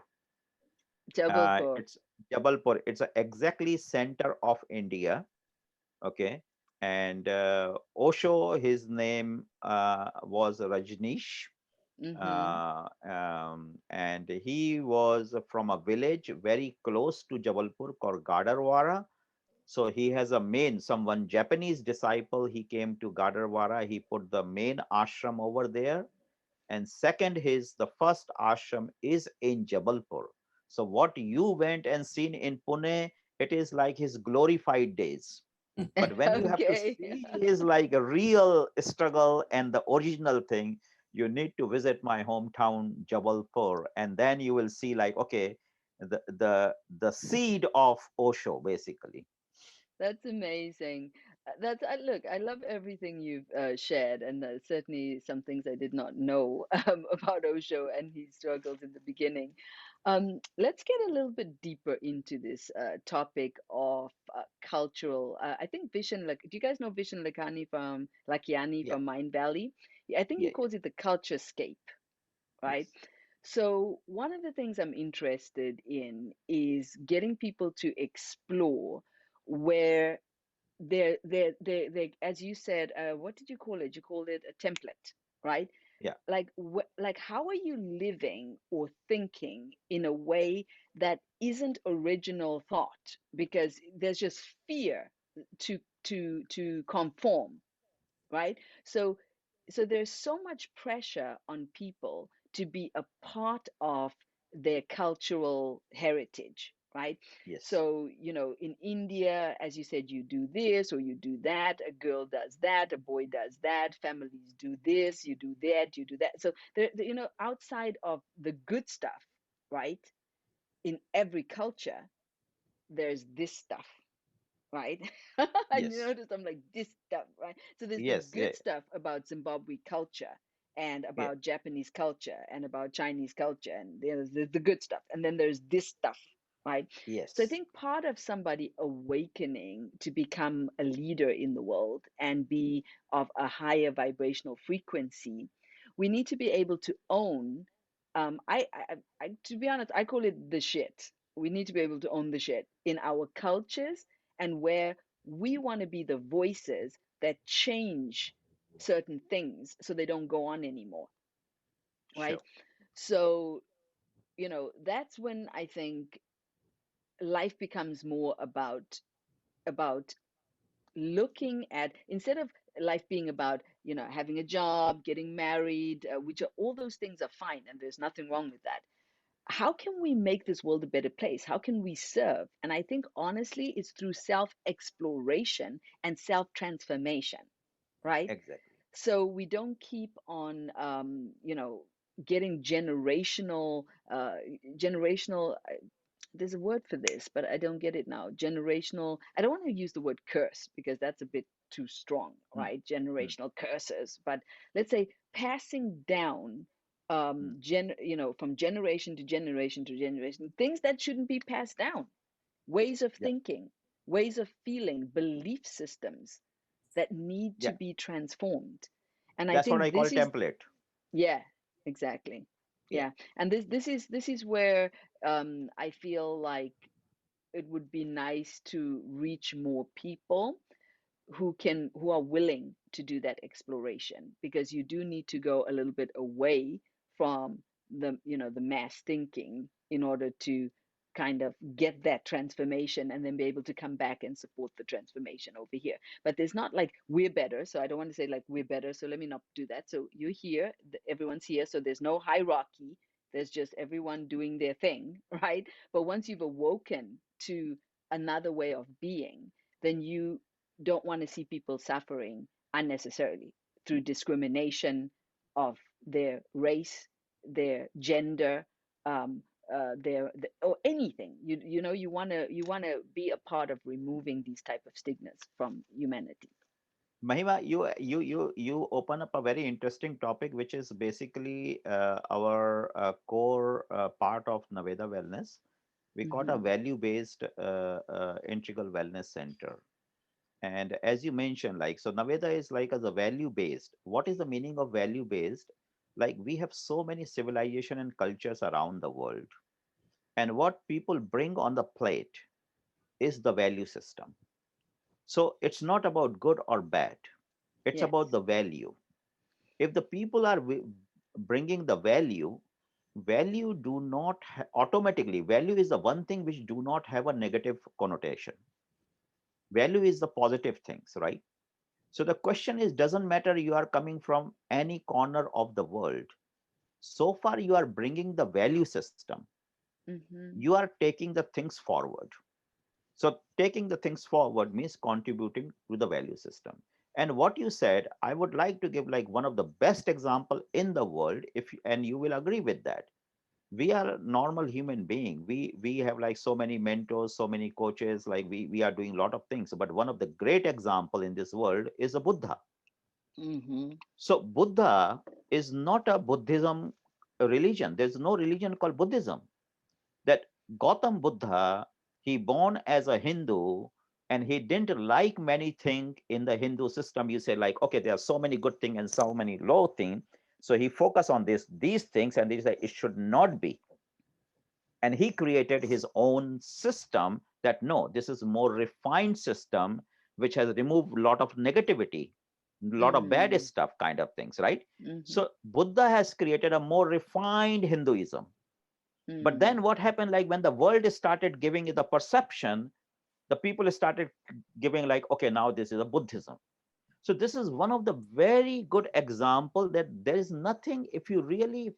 Jabalpur.
it's Jabalpur, it's a exactly center of India. Okay. And Osho, his name was Rajneesh,
Mm-hmm.
and he was from a village very close to Jabalpur called Gadarwara. So he has a main, someone Japanese disciple. He came to Gadarwara. He put the main ashram over there. And second, his the first ashram is in Jabalpur. So what you went and seen in Pune, it is like his glorified days. But when you have to
Okay.
see his like a real struggle and the original thing, you need to visit my hometown Jabalpur, and then you will see like, okay, the seed of Osho basically.
That's amazing. That's look. I love everything you've shared, and certainly some things I did not know about Osho and his struggles in the beginning. Let's get a little bit deeper into this topic of cultural. I think Vishen, like, do you guys know Vishen Lakiani
Yeah,
from Mind Valley? Yeah, I think he
yeah, yeah,
calls it the culture scape, right?
yes,
So, one of the things I'm interested in is getting people to explore where they're as you said, what did you call it? You called it a template, right?
yeah,
Like, like, how are you living or thinking in a way that isn't original thought? Because there's just fear to conform, right? So there's so much pressure on people to be a part of their cultural heritage, right?
yes,
So, in India, as you said, you do this or you do that, a girl does that, a boy does that, families do this, you do that, you do that. So outside of the good stuff, right? In every culture, there's this stuff, right? And you
yes,
notice I'm like this stuff, right? So there's the
yes, yeah,
good stuff about Zimbabwe culture, and
Yeah.
about Japanese culture and about Chinese culture, and there's the good stuff, and then there's this stuff, right? So I
Yes.
think part of somebody awakening to become a leader in the world and be of a higher vibrational frequency, we need to be able to own. To be honest, I call it the shit. We need to be able to own the shit in our cultures, and where we want to be the voices that change certain things so they don't go on anymore, right?
Sure.
So, that's when I think life becomes more about looking at, instead of life being about, having a job, getting married, which are all those things are fine and there's nothing wrong with that. How can we make this world a better place? How can we serve? And I think honestly, it's through self exploration and self transformation, right?
Exactly.
So we don't keep on getting generational, there's a word for this, but I don't get it now. Generational, I don't want to use the word curse because that's a bit too strong,
Mm,
right?
mm,
Generational curses, but let's say passing down,
mm.
from generation to generation to generation, things that shouldn't be passed down, ways of
Yeah.
thinking, ways of feeling, belief systems that need to
Yeah.
be transformed. And I
That's what
think
I call
this is,
template.
yeah, exactly.
Yeah.
Yeah. And this is where I feel like it would be nice to reach more people who are willing to do that exploration, because you do need to go a little bit away from the mass thinking in order to kind of get that transformation and then be able to come back and support the transformation over here. But there's not like we're better, so I don't want to say like we're better, so let me not do that. So you're here, everyone's here, so there's no hierarchy, there's just everyone doing their thing, right? But once you've awoken to another way of being, then you don't want to see people suffering unnecessarily through discrimination of their race, their gender, um, or anything. You want to be a part of removing these type of stigmas from humanity.
Mahima, you open up a very interesting topic, which is basically our core part of Naveda Wellness. We got a
Hmm.
value-based integral wellness center. And as you mentioned, like, so Naveda is like as a value-based. What is the meaning of value-based? Like, we have so many civilization and cultures around the world. And what people bring on the plate is the value system. So it's not about good or bad. It's about
Yes.
the value. If the people are bringing the value, value do not automatically, value is the one thing which do not have a negative connotation. Value is the positive things, right? So the question is, doesn't matter you are coming from any corner of the world, so far you are bringing the value system,
Hmm.
you are taking the things forward. So taking the things forward means contributing to the value system. And what you said, I would like to give like one of the best example in the world, if and you will agree with that. We are a normal human being. We have like so many mentors, so many coaches, like we are doing a lot of things. But one of the great example in this world is a Buddha.
Hmm.
So Buddha is not a Buddhism religion. There's no religion called Buddhism. That Gautam Buddha, he born as a Hindu and he didn't like many things in the Hindu system. You say like, okay, there are so many good things and so many low things. So he focused on these things and he said it should not be. And he created his own system that no, this is more refined system which has removed a lot of negativity, a lot of bad
Mm.
stuff kind of things, right?
Hmm.
So Buddha has created a more refined Hinduism. But then
Mm.
what happened, like when the world started giving it the perception, the people started giving like, okay, now this is a Buddhism. So this is one of the very good example that there is nothing, if you really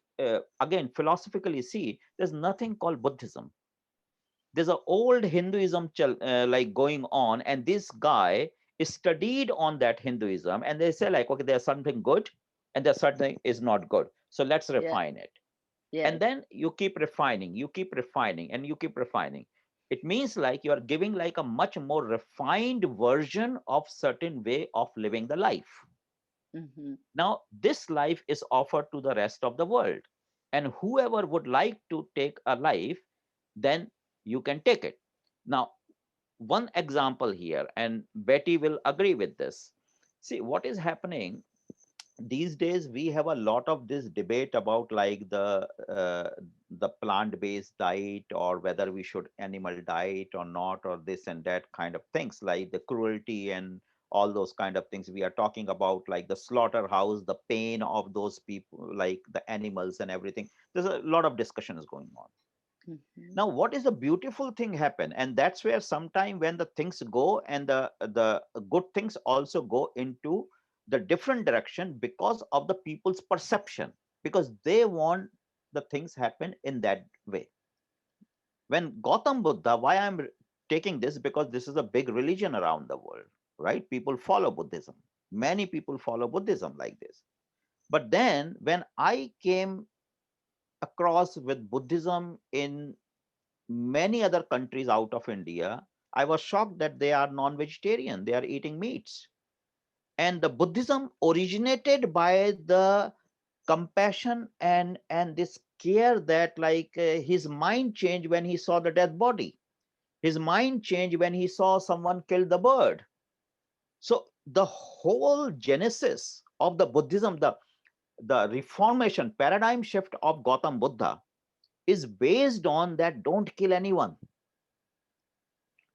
again philosophically see, there's nothing called Buddhism. There's an old Hinduism like going on, and this guy is studied on that Hinduism, and they say like, okay, there's something good, and there's something is not good. So let's
Yeah.
refine it, and
Yes.
then you keep refining, you keep refining, and you keep refining. It means like you are giving like a much more refined version of certain way of living the life.
Mhm.
Now, this life is offered to the rest of the world. And whoever would like to take a life, then you can take it. Now, one example here, and Betty will agree with this. See, what is happening these days, we have a lot of this debate about like the plant based diet, or whether we should animal diet or not, or this and that kind of things, like the cruelty and all those kind of things we are talking about, like the slaughterhouse, the pain of those people, like the animals and everything. There's a lot of discussions going on.
Mhm.
Now what is the beautiful thing happen, and that's where sometime when the things go, and the good things also go into the different direction because of the people's perception, because they want the things happen in that way. When Gautam Buddha, why I'm taking this, because this is a big religion around the world, right? People follow Buddhism, many people follow Buddhism like this. But then when I came across with Buddhism in many other countries out of India, I was shocked that they are non vegetarian, they are eating meats. And the Buddhism originated by the compassion and this care, that like his mind changed when he saw the dead body. His mind changed when he saw someone kill the bird. So the whole genesis of the Buddhism, the reformation paradigm shift of Gautam Buddha is based on that don't kill anyone.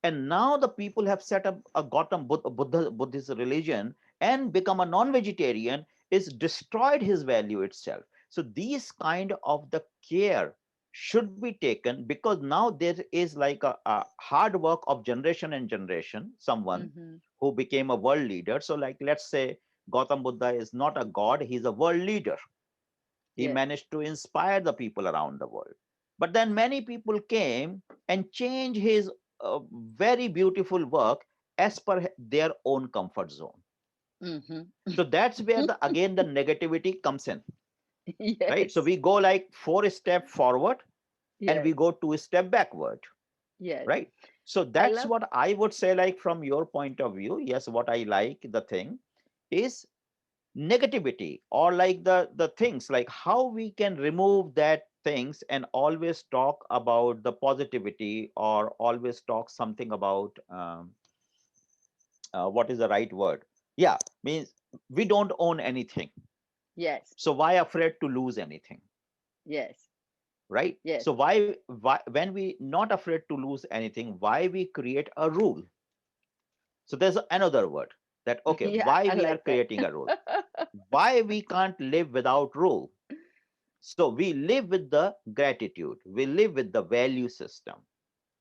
And now the people have set up a Buddhist religion and become a non-vegetarian, is destroyed his value itself. So these kind of the care should be taken, because now there is like a hard work of generation and generation, someone
Mhm.
who became a world leader. So like let's say Gautam Buddha is not a god, he's a world leader. He
Yes.
managed to inspire the people around the world. But then many people came and changed his very beautiful work as per their own comfort zone.
Mhm.
So that's where the again the negativity comes in, right? So
Yes.
we go like 4 step forward and
Yes.
we go 2 step backward,
Yes.
right? So
I
that's
love.
what I would say, like from your point of view. Yes, what I like the thing is negativity, or like the things, like how we can remove that things and always talk about the positivity, or always talk something about what is the right word, yeah, means we don't own anything,
Yes.
so why afraid to lose anything,
Yes.
right?
Yes.
So why when we not afraid to lose anything, why we create a rule? So there's another word, that okay,
Yeah,
why
I
we are
like that.
creating a rule, why we can't live without rule? So we live with the gratitude, we live with the value system,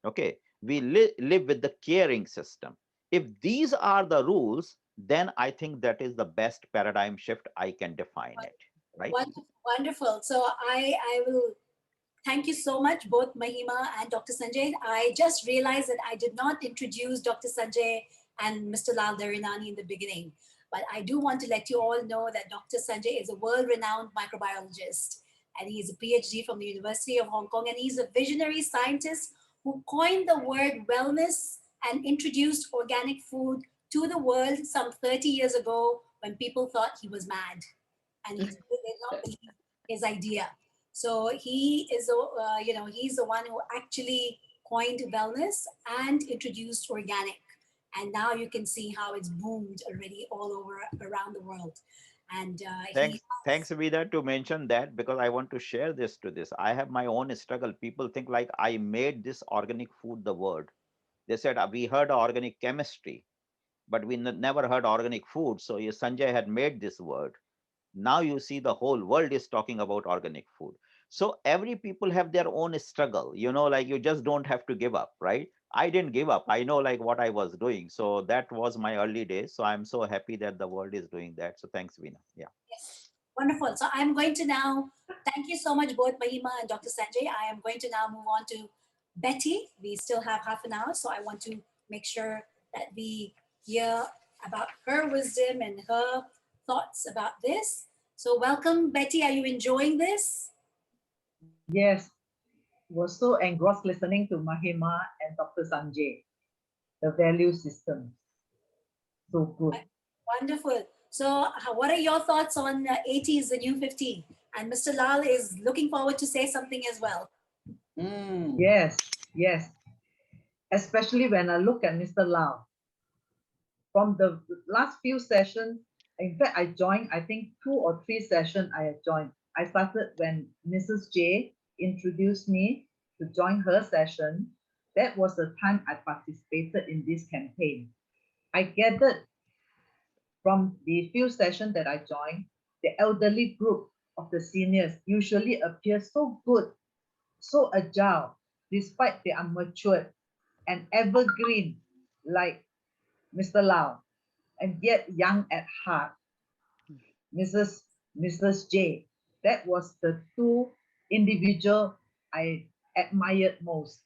okay? We live with the caring system. If these are the rules, then I think that is the best paradigm shift I can define it, right?
Wonderful, wonderful. So I will thank you so much, both Mahima and Dr. Sanjay. I just realized that I did not introduce Dr. Sanjay and Mr. Lal Darinani in the beginning. But I do want to let you all know that Dr. Sanjay is a world renowned microbiologist, and he is a PhD from the University of Hong Kong. And he's a visionary scientist who coined the word wellness and introduced organic food to the world some 30 years ago when people thought he was mad and he did not believe his idea. So he is, he's the one who actually coined wellness and introduced organic. And now you can see how it's boomed already all over around the world. And he,
Thanks Vida to mention that, because I want to share this to this. I have my own struggle. People think like I made this organic food the word. They said we heard organic chemistry, but we never heard organic food. So Sanjay had made this word. Now you see the whole world is talking about organic food. So every people have their own struggle, like you just don't have to give up, right? I didn't give up. I know like what I was doing. So that was my early days. So I'm so happy that the world is doing that. So thanks, Veena. Yeah.
yes, wonderful. So I'm going to now thank you so much, both Mahima and Dr. Sanjay. I am going to now move on to Betty. We still have half an hour, so I want to make sure that we hear about her wisdom and her thoughts about this. So, welcome, Betty. Are you enjoying this?
Yes, was so engrossed listening to Mahima and Dr. Sanjay. The value system, so good.
Wonderful. So, what are your thoughts on 80 is the new 50? And Mr. Lal is looking forward to say something as well.
Yes, yes. Especially when I look at Mr. Lau. From the last few sessions, in fact, I joined, I think 2 or 3 sessions I had joined. I started when Mrs. J introduced me to join her session. That was the time I participated in this campaign. I gathered from the few sessions that I joined, the elderly group of the seniors usually appear so good, so agile, despite they are matured and evergreen like Mr. Lau, and yet young at heart, Mrs. Mrs. J. That was the two individual I admired most.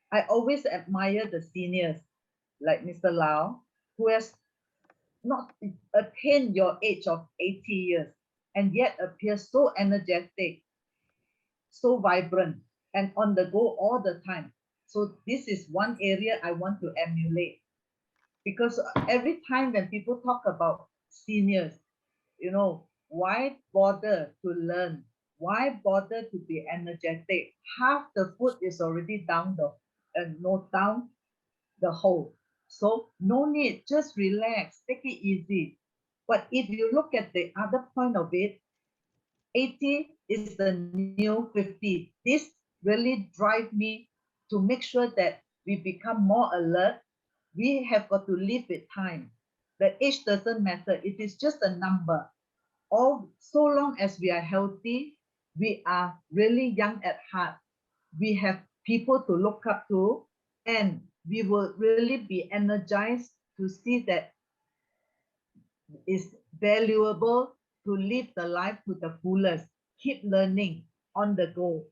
I always admire the seniors like Mr. Lau, who has not attained your age of 80 years and yet appears so energetic, so vibrant, and on the go all the time. So this is one area I want to emulate, because every time when people talk about seniors, why bother to learn? Why bother to be energetic? Half the food is already down the no down the hole. So no need, just relax, take it easy. But if you look at the other point of it, 80 is the new 50. This really drive me to make sure that we become more alert. We have got to live with time. The age doesn't matter. It is just a number. All so long as we are healthy, we are really young at heart. We have people to look up to, and we will really be energized to see that it's valuable to live the life to the fullest. Keep learning on the go.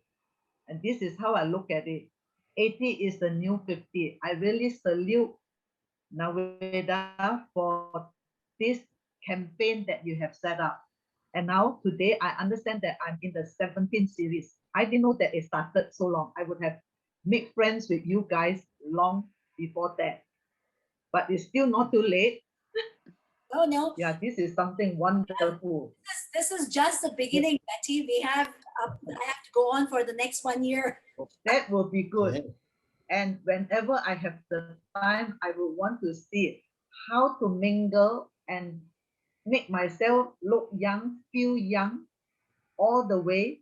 And this is how I look at it. 80 is the new 50. I really salute Naveda for this campaign that you have set up. And now today I understand that I'm in the 17th series. I didn't know that it started so long. I would have made friends with you guys long before that. But it's still not too late.
Oh, no,
Yeah, this is something wonderful.
this is just the beginning, Betty. We have, I have to go on for the next 1 year.
That will be good. And whenever I have the time, I will want to see how to mingle and make myself look young, feel young all the way,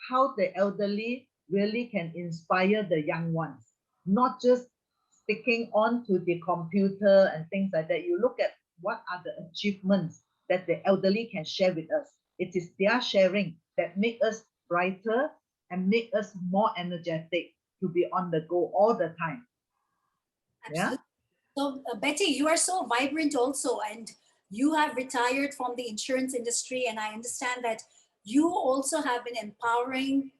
how the elderly really can inspire the young ones, not just sticking on to the computer and things like that. You look at what are the achievements that the elderly can share with us. It is their sharing that make us brighter and make us more energetic to be on the go all the time. Yeah.
Absolutely. So, Betty, you are so vibrant also, and you have retired from the insurance industry. And I understand that you also have been empowering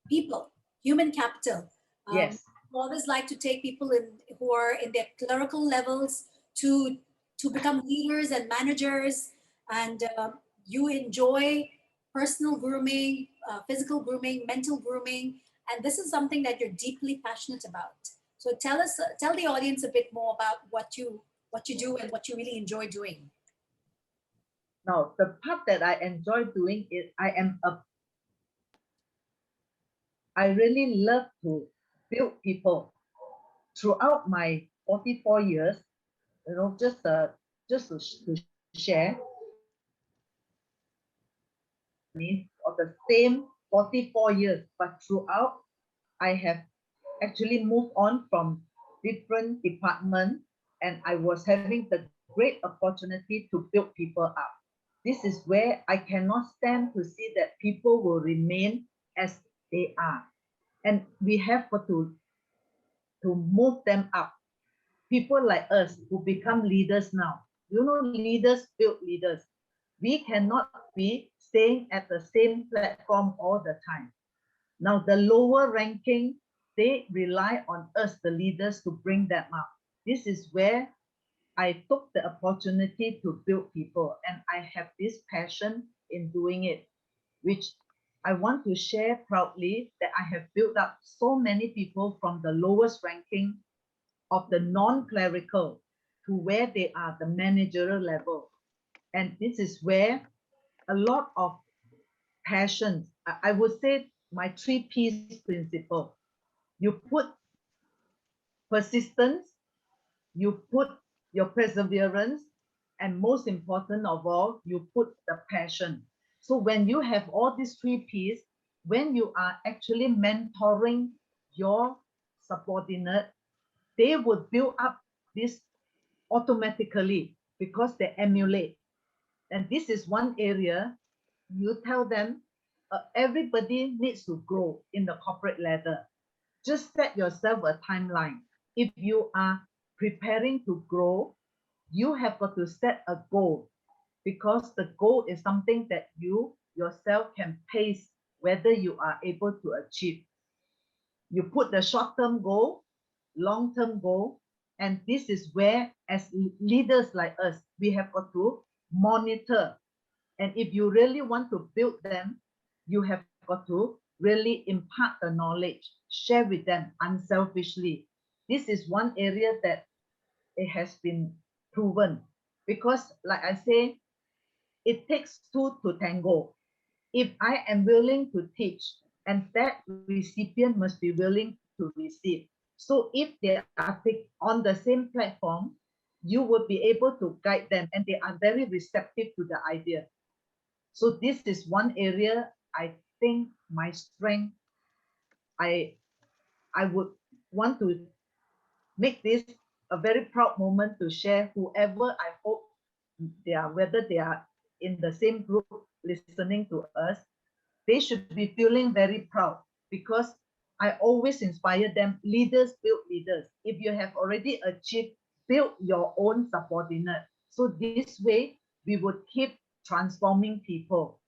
people, human capital.
Yes.
You always like to take people in who are in their clerical levels to become leaders and managers, and you enjoy personal grooming, physical grooming, mental grooming, and this is something that you're deeply passionate about. So tell the audience a bit more about what you do and what you really enjoy doing.
Now, the part that I enjoy doing is I really love to build people throughout my 44 years. Just to share me of the same 44 years, but throughout I have actually moved on from different departments, and I was having the great opportunity to build people up. This is where I cannot stand to see that people will remain as they are. And we have to move them up. People like us who become leaders now. Leaders build leaders. We cannot be staying at the same platform all the time. Now, the lower ranking, they rely on us, the leaders, to bring them up. This is where I took the opportunity to build people, and I have this passion in doing it, which I want to share proudly that I have built up so many people from the lowest ranking of the non-clerical to where they are the managerial level. And this is where a lot of passion, I would say my 3 P's principle. You put persistence, you put your perseverance, and most important of all, you put the passion. So when you have all these 3 P's, when you are actually mentoring your subordinate, they will build up this automatically because they emulate. And this is one area you tell them everybody needs to grow in the corporate ladder. Just set yourself a timeline. If you are preparing to grow, you have got to set a goal, because the goal is something that you yourself can pace whether you are able to achieve. You put the short-term goal, long-term goal, and this is where, as leaders like us, we have got to monitor. And if you really want to build them, you have got to really impart the knowledge, share with them unselfishly. This is one area that it has been proven, because, like I say, it takes two to tango. If I am willing to teach, and that recipient must be willing to receive. So if they are on the same platform, you will be able to guide them, and they are very receptive to the idea. So this is one area I think my strength. I I would want to make this a very proud moment to share. Whoever, I hope they are, whether they are in the same group listening to us, they should be feeling very proud, because I always inspire them. Leaders build leaders. If you have already achieved, build your own subordinate. So this way we would keep transforming people.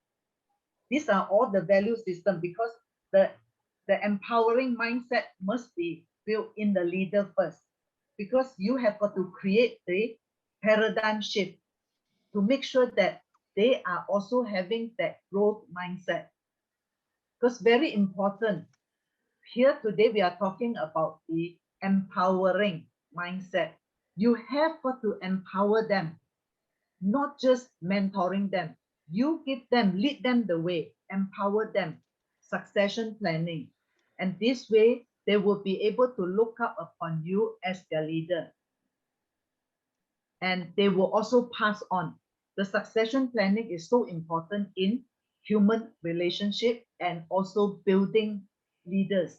These are all the value system, because the empowering mindset must be built in the leader first, because you have got to create the paradigm shift to make sure that they are also having that growth mindset. Because very important, here today we are talking about the empowering mindset. You have got to empower them, not just mentoring them. You give them, lead them the way, empower them, succession planning. And this way, they will be able to look up upon you as their leader. And they will also pass on. The succession planning is so important in human relationship and also building leaders.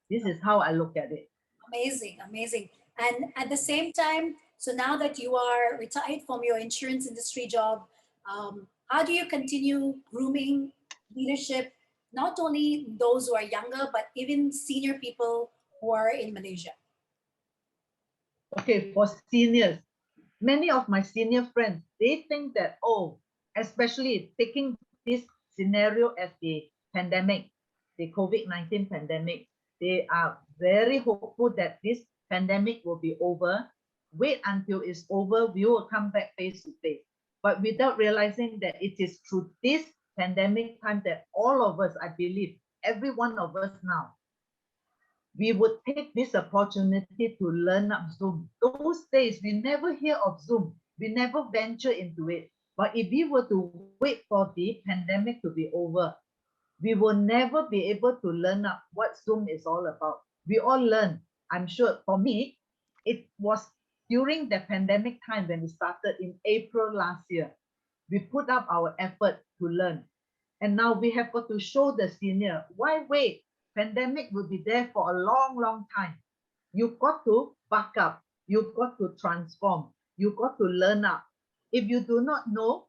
This is how I look at it.
Amazing, amazing. And at the same time, so now that you are retired from your insurance industry job, how do you continue grooming leadership, not only those who are younger, but even senior people who are in Malaysia?
Okay, for seniors, many of my senior friends, they think that, oh, especially taking this scenario as the pandemic, the COVID-19 pandemic, they are very hopeful that this pandemic will be over. Wait until it's over, we will come back face to face. But without realizing that it is through this pandemic time that all of us, I believe, every one of us now, we would take this opportunity to learn up Zoom. Those days, we never hear of Zoom. We never venture into it. But if we were to wait for the pandemic to be over, we will never be able to learn up what Zoom is all about. We all learn. I'm sure for me, it was during the pandemic time when we started in April last year. We put up our effort to learn. And now we have got to show the senior, why wait? Pandemic will be there for a long, long time. You've got to back up. You've got to transform. You've got to learn up. If you do not know,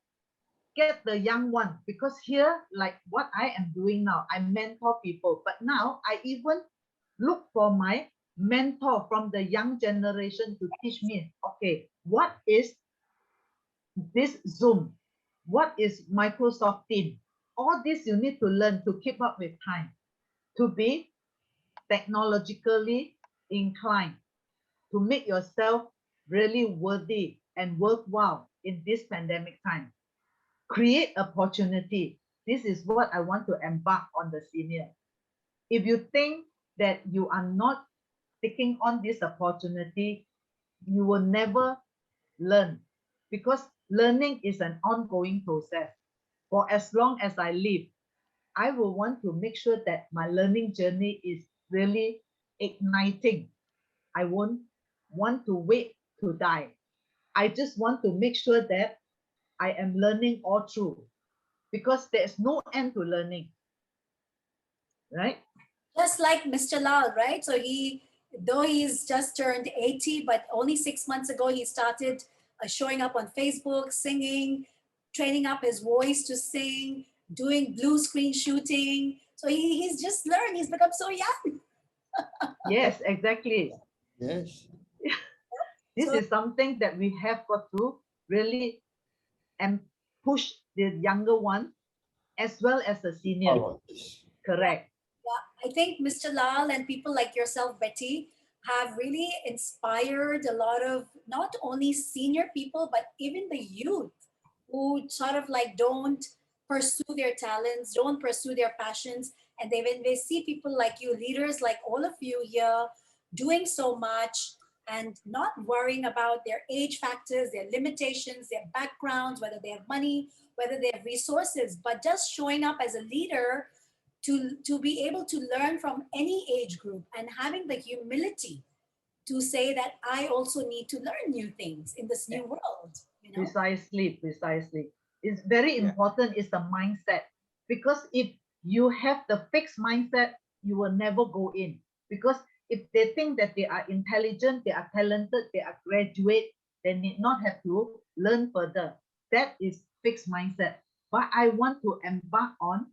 get the young one, because here, like what I am doing now, I mentor people, but now I even look for my mentor from the young generation to teach me, okay, what is this Zoom? What is Microsoft Teams? All this you need to learn to keep up with time, to be technologically inclined, to make yourself really worthy and worthwhile in this pandemic time. Create opportunity. This is what I want to embark on the senior. If you think that you are not taking on this opportunity, you will never learn. because learning is an ongoing process. For as long as I live, I will want to make sure that my learning journey is really igniting. I won't want to wait to die. I just want to make sure that I am learning all through because there's no end to learning, right?
Just like Mr. Lal, right? So though he's just turned 80, but only 6 months ago, he started showing up on Facebook, singing, training up his voice to sing, doing blue screen shooting. So he's just learned. He's become so young.
Yes, exactly.
Yes.
This
So
is something that we have got to really and push the younger one as well as the seniors.
Follow this.
Correct.
yeah, I think Mr. Lal and people like yourself, Betty, have really inspired a lot of not only senior people, but even the youth who sort of like don't pursue their talents, don't pursue their passions. And when they see people like you, leaders like all of you here, doing so much and not worrying about their age factors, their limitations, their backgrounds, whether they have money, whether they have resources, but just showing up as a leader to be able to learn from any age group and having the humility to say that I also need to learn new things in this new world, you know?
Precisely, precisely. It's very
Yeah.
important is the mindset. Because if you have the fixed mindset, you will never go in. Because if they think that they are intelligent, they are talented, they are graduate, they need not have to learn further. That is fixed mindset. But I want to embark on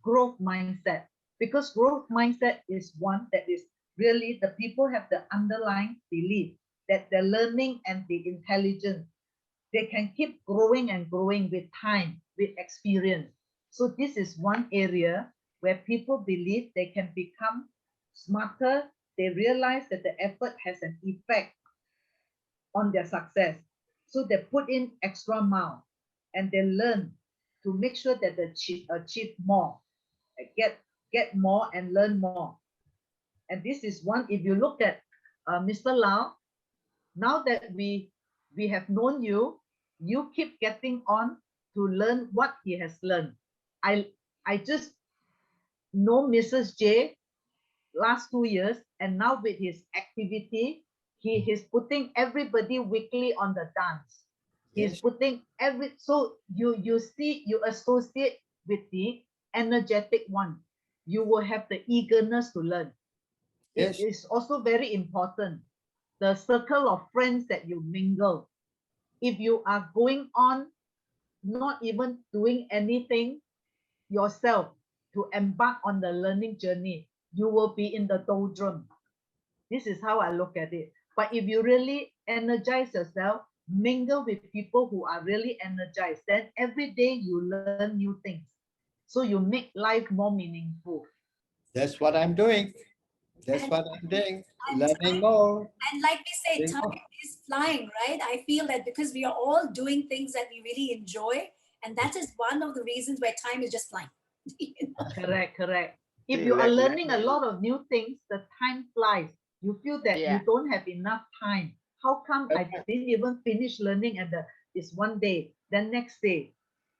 growth mindset. Because growth mindset is one that is really the people have the underlying belief that the learning and the intelligence they can keep growing and growing with time, with experience. So this is one area where people believe they can become smarter. They realize that the effort has an effect on their success. So they put in extra mile and they learn to make sure that they achieve more, get more and learn more. And this is one, if you look at Mr. Lau, now that we have known you, you keep getting on to learn what he has learned. I just know Mrs. J last 2 years, and now with his activity, he is putting everybody weekly on the dance. He's
Yes.
putting so you see, you associate with the energetic one. You will have the eagerness to learn. It
Yes.
is also very important the circle of friends that you mingle. If you are going on not even doing anything yourself to embark on the learning journey, you will be in the doldrum. This is how I look at it. But if you really energize yourself, mingle with people who are really energized, then every day you learn new things. So you make life more meaningful.
That's what I'm doing. That's
And,
what I'm doing.
and
Learning
time,
more.
and like we say,
Learning
time
more.
is flying, right? I feel that because we are all doing things that we really enjoy, and that is one of the reasons where time is just flying. You know?
Correct, correct. If
See,
you are
let
learning a
me
lot of new things, the time flies. You feel that
Yeah.
you don't have enough time. How come I
That's right.
didn't even finish learning at this one day, then next day?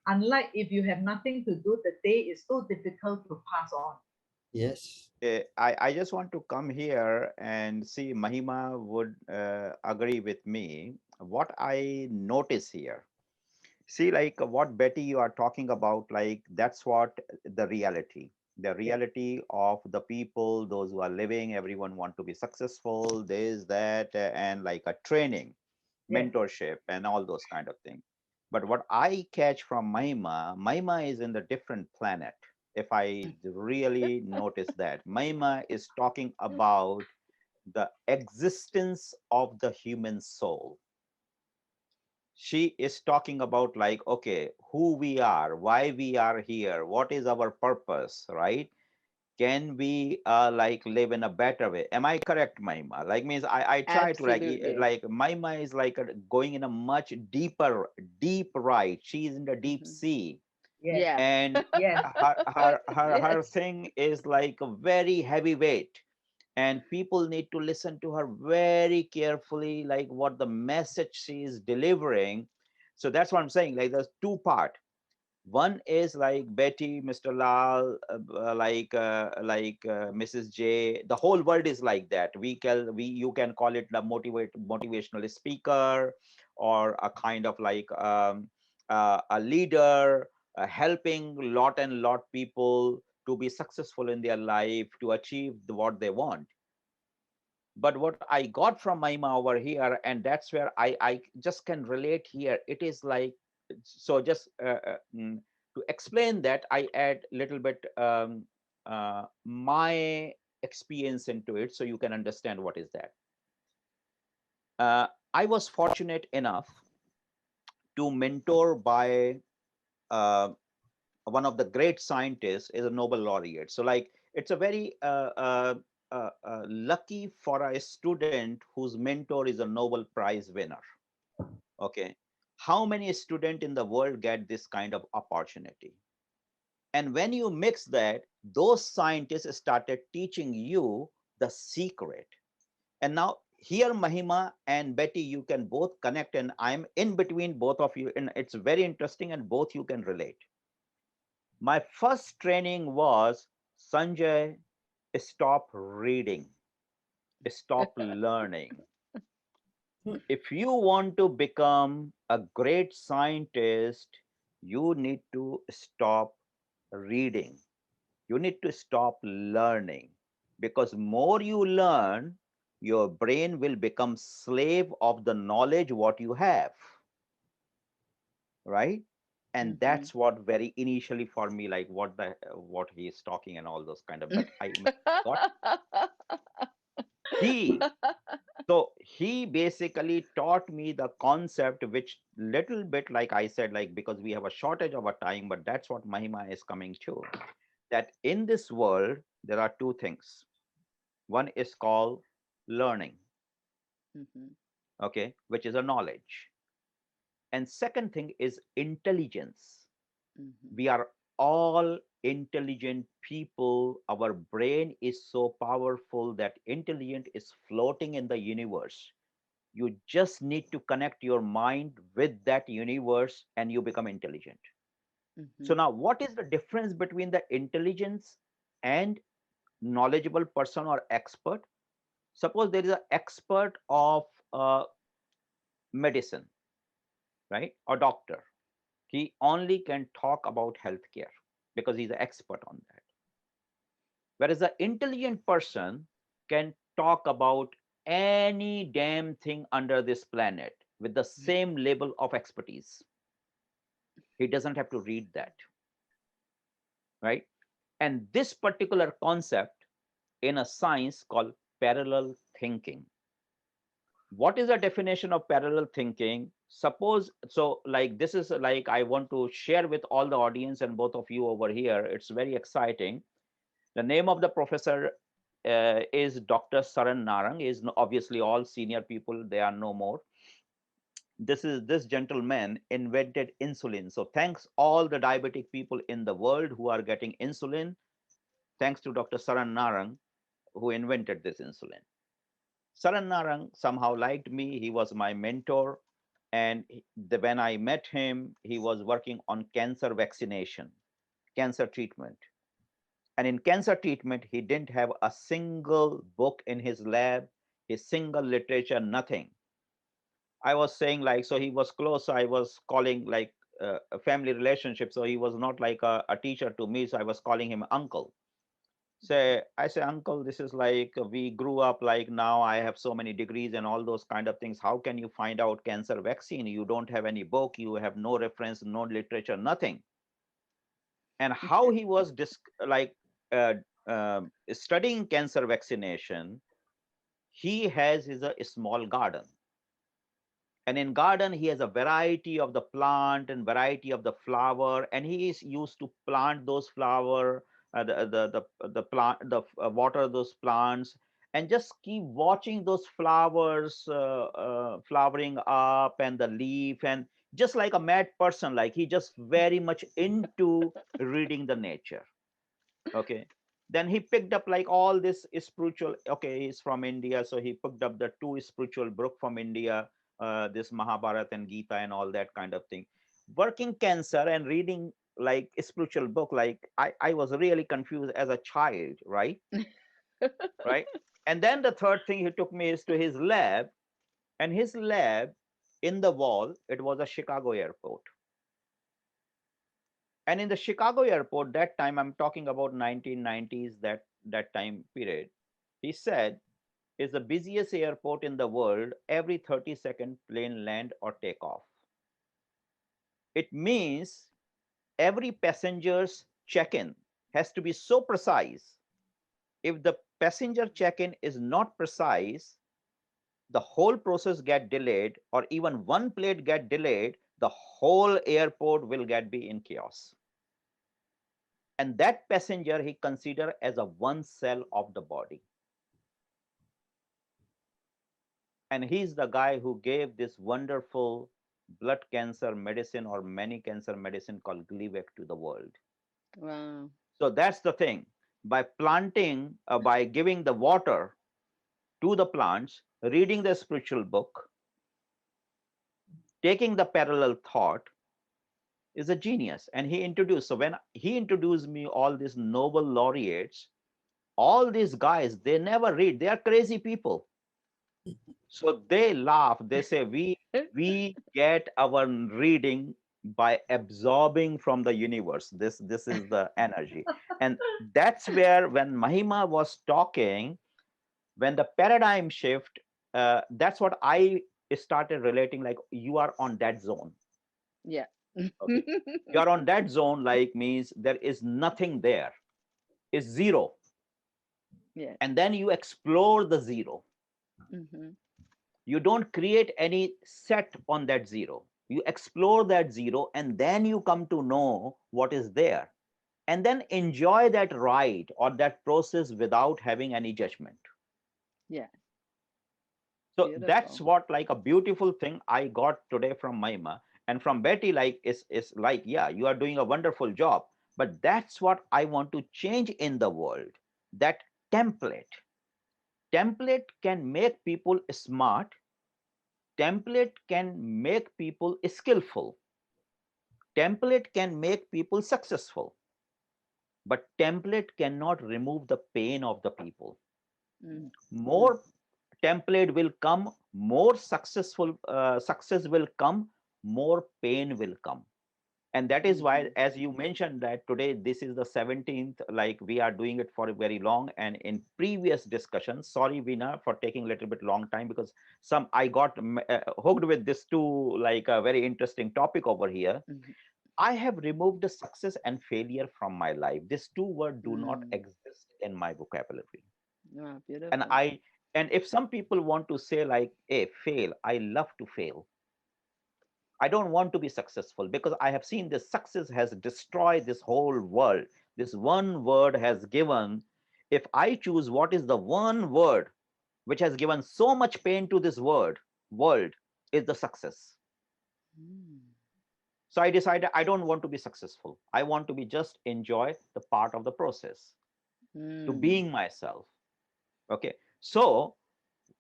Unlike if you have nothing to do, the day is so difficult to pass on.
Yes.
I just want to come here and see Mahima would agree with me. What I notice here, see, like what Betty you are talking about, like that's what the reality. The
Yeah,
reality of the people, those who are living, everyone want to be successful, this, that, and like a training,
yeah,
mentorship, and all those kind of things. But what I catch from Mahima is in the different planet. If I really notice that, Mahima is talking about the existence of the human soul. She is talking about like, okay, who we are, why we are here, what is our purpose, right? Can we like live in a better way? Am I correct, Mahima? Like means I try to like
Absolutely.
like Mahima is like going in a much deeper deep, right? She's in the deep
Hmm.
sea,
yes,
Yeah.
and
yes,
her
Yes.
thing is like a very heavy weight, and people need to listen to her very carefully, like what the message she is delivering, So that's what I'm saying. Like there's two part. One is like Betty, Mr. Lal, Mrs. J. The whole world is like that. We you can call it the motivational speaker, or a kind of like a leader, helping lot and lot people to be successful in their life, to achieve what they want. But what I got from Mahima over here, and that's where I just can relate here. It is like, so just to explain that, I add little bit my experience into it, so you can understand what is that. I was fortunate enough to mentor by uh, one of the great scientists, is a Nobel laureate. So like it's a very lucky for a student whose mentor is a Nobel Prize winner. Okay, how many students in the world get this kind of opportunity? And when you mix that, those scientists started teaching you the secret. And now here, Mahima and Betty, you can both connect, and I'm in between both of you, and it's very interesting, and both you can relate. My first training was, Sanjay, stop reading, stop learning. If you want to become a great scientist, you need to stop reading. You need to stop learning, because more you learn, your brain will become slave of the knowledge what you have, right? And
Mhm.
that's what very initially for me, like what he is talking and all those kind of. But I got he so he basically taught me the concept, which little bit, like I said, like, because we have a shortage of a time, but that's what Mahima is coming to, that in this world there are two things. One is called learning,
Mhm.
okay, which is a knowledge, and second thing is intelligence.
Mhm.
We are all intelligent people. Our brain is so powerful that intelligent is floating in the universe. You just need to connect your mind with that universe and you become intelligent. So
Mhm.
now what is the difference between the intelligence and knowledgeable person or expert? Suppose there is an expert of medicine, right, or doctor. He only can talk about healthcare because he's an expert on that. Whereas the intelligent person can talk about any damn thing under this planet with the same level of expertise. He doesn't have to read that, right? And this particular concept in a science called parallel thinking. What is the definition of parallel thinking? Suppose, so like this is like I want to share with all the audience and both of you over here. It's very exciting. The name of the professor is Dr. Saran Narang. Is obviously all senior people. They are no more. This gentleman invented insulin. So thanks all the diabetic people in the world who are getting insulin. Thanks to Dr. Saran Narang who invented this insulin. Saran Narang somehow liked me. He was my mentor. And when I met him, he was working on cancer vaccination, cancer treatment. And in cancer treatment, he didn't have a single book in his lab, a single literature, nothing. I was saying like, so he was close. So I was calling like a family relationship. So he was not like a teacher to me. So I was calling him uncle. Say, I say, uncle, this is like we grew up like now I have so many degrees and all those kind of things. How can you find out cancer vaccine? You don't have any book, you have no reference, no literature, nothing. And how he was like uh, studying cancer vaccination, he has his a small garden, and in garden he has a variety of the plant and variety of the flower, and he is used to plant those flower, the plant, water those plants, and just keep watching those flowers flowering up and the leaf, and just like a mad person, like he just very much into reading the nature. Okay, then he picked up like all this spiritual. Okay, he's from India, so he picked up the two spiritual book from India, this Mahabharata and Gita and all that kind of thing. Working cancer and reading like a spiritual book, like I was really confused as a child, right? Right. And then the third thing he took me is to his lab, and his lab in the wall, it was a Chicago airport. And in the Chicago airport, that time I'm talking about 1990s, that time period, he said, is the busiest airport in the world. Every 30-second plane land or take off. It means every passenger's check-in has to be so precise. If the passenger check-in is not precise, the whole process get delayed, or even one plane get delayed, the whole airport will get be in chaos. And that passenger he consider as a one cell of the body. And he's the guy who gave this wonderful blood cancer medicine or many cancer medicine called Gleevec to the world.
Wow.
So that's the thing. By planting, by giving the water to the plants, reading the spiritual book, taking the parallel thought, is a genius. And he introduced, so when he introduced me all these Nobel laureates, all these guys, they never read. They are crazy people. So they laugh. They say, we get our reading by absorbing from the universe. This is the energy. And that's where when Mahima was talking, when the paradigm shift, that's what I started relating, like you are on that zone.
Yeah.
Okay. You're on that zone, like means there is nothing there. It's zero.
Yeah.
And then you explore the zero.
Mm-hmm.
You don't create any set on that zero. You explore that zero, and then you come to know what is there. And then enjoy that ride or that process without having any judgment.
Yeah.
So that's
Beautiful.
what like a beautiful thing I got today from Maima. And from Betty, like is like, yeah, you are doing a wonderful job. But that's what I want to change in the world. That template. Template can make people smart. Template can make people skillful. Template can make people successful. But template cannot remove the pain of the people.
Mm. Mm.
More template will come, more successful success will come, more pain will come. And that is why,
Mm-hmm.
as you mentioned, that today this is the 17th, like we are doing it for very long. And in previous discussions, sorry Veena for taking a little bit long time, because some I got hooked with this too, like a very interesting topic over here.
Mm-hmm.
I have removed the success and failure from my life. These two words do not
Mm.
exist in my vocabulary.
Wow,
And
beautiful.
I, and if some people want to say like, hey, fail, I love to fail. I don't want to be successful, because I have seen this success has destroyed this whole world. This one word has given, if I choose what is the one word which has given so much pain to this world, is the success.
Mm.
So I decided I don't want to be successful. I want to be just enjoy the part of the process, to
Mm.
being myself. Okay. So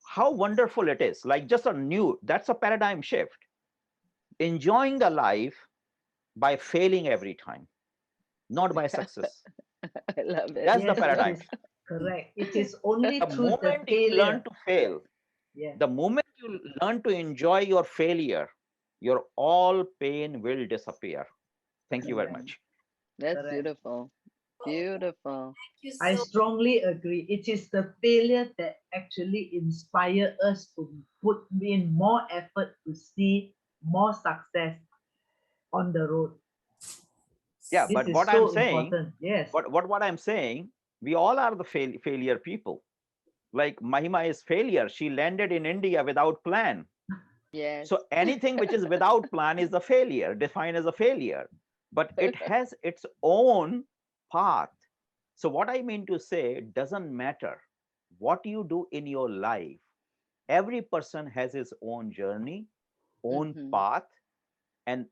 how wonderful it is. Like just a new, that's a paradigm shift. Enjoying the life by failing every time, not by success.
I love it.
That's the
Yes, it
paradigm.
is correct. It is only
The
through the
moment you learn
failure.
to fail,
Yes,
the moment you learn to enjoy your failure, your all pain will disappear. Thank you very
correct,
much.
That's
correct.
beautiful.
Oh,
Beautiful.
thank you
I
so
strongly agree. It is the failure that actually inspire us to put in more effort to see more success on the road.
Yeah,
This
but
is
what I'm
so
saying,
important. Yes,
what I'm saying, we all are the failure people. Like Mahima is failure. She landed in India without plan.
Yes.
So anything which is without plan is a failure, defined as a failure. But it has its own path. So what I mean to say, it doesn't matter what you do in your life. Every person has his own journey, own
Mm-hmm.
path, and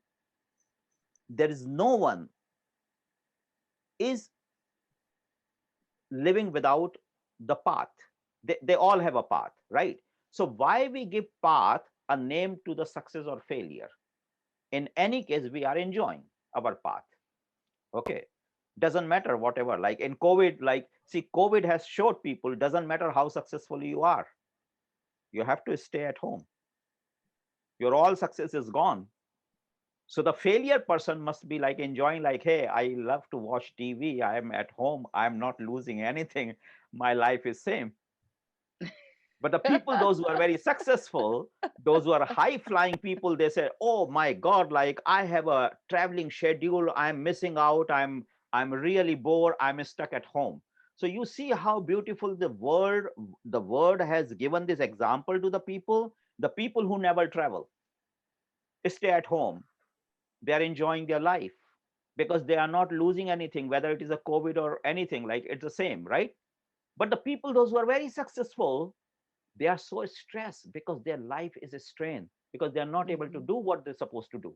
there is no one is living without the path. They all have a path, right? So why we give path a name to the success or failure. In any case, we are enjoying our path. Okay. Doesn't matter whatever. Like in COVID, like see, COVID has showed people doesn't matter how successful you are, you have to stay at home. Your all success is gone. So the failure person must be like enjoying, like, hey, I love to watch TV. I am at home. I'm not losing anything. My life is same. But the people, those who are very successful, those who are high flying people, they say, oh my God, like I have a traveling schedule. I'm missing out. I'm really bored. I'm stuck at home. So you see how beautiful the word has given this example to the people who never travel, stay at home. They are enjoying their life because they are not losing anything, whether it is a COVID or anything, like it's the same, right? But the people, those who are very successful, they are so stressed because their life is a strain, because they are not able to
Mhm.
do what they're supposed to do.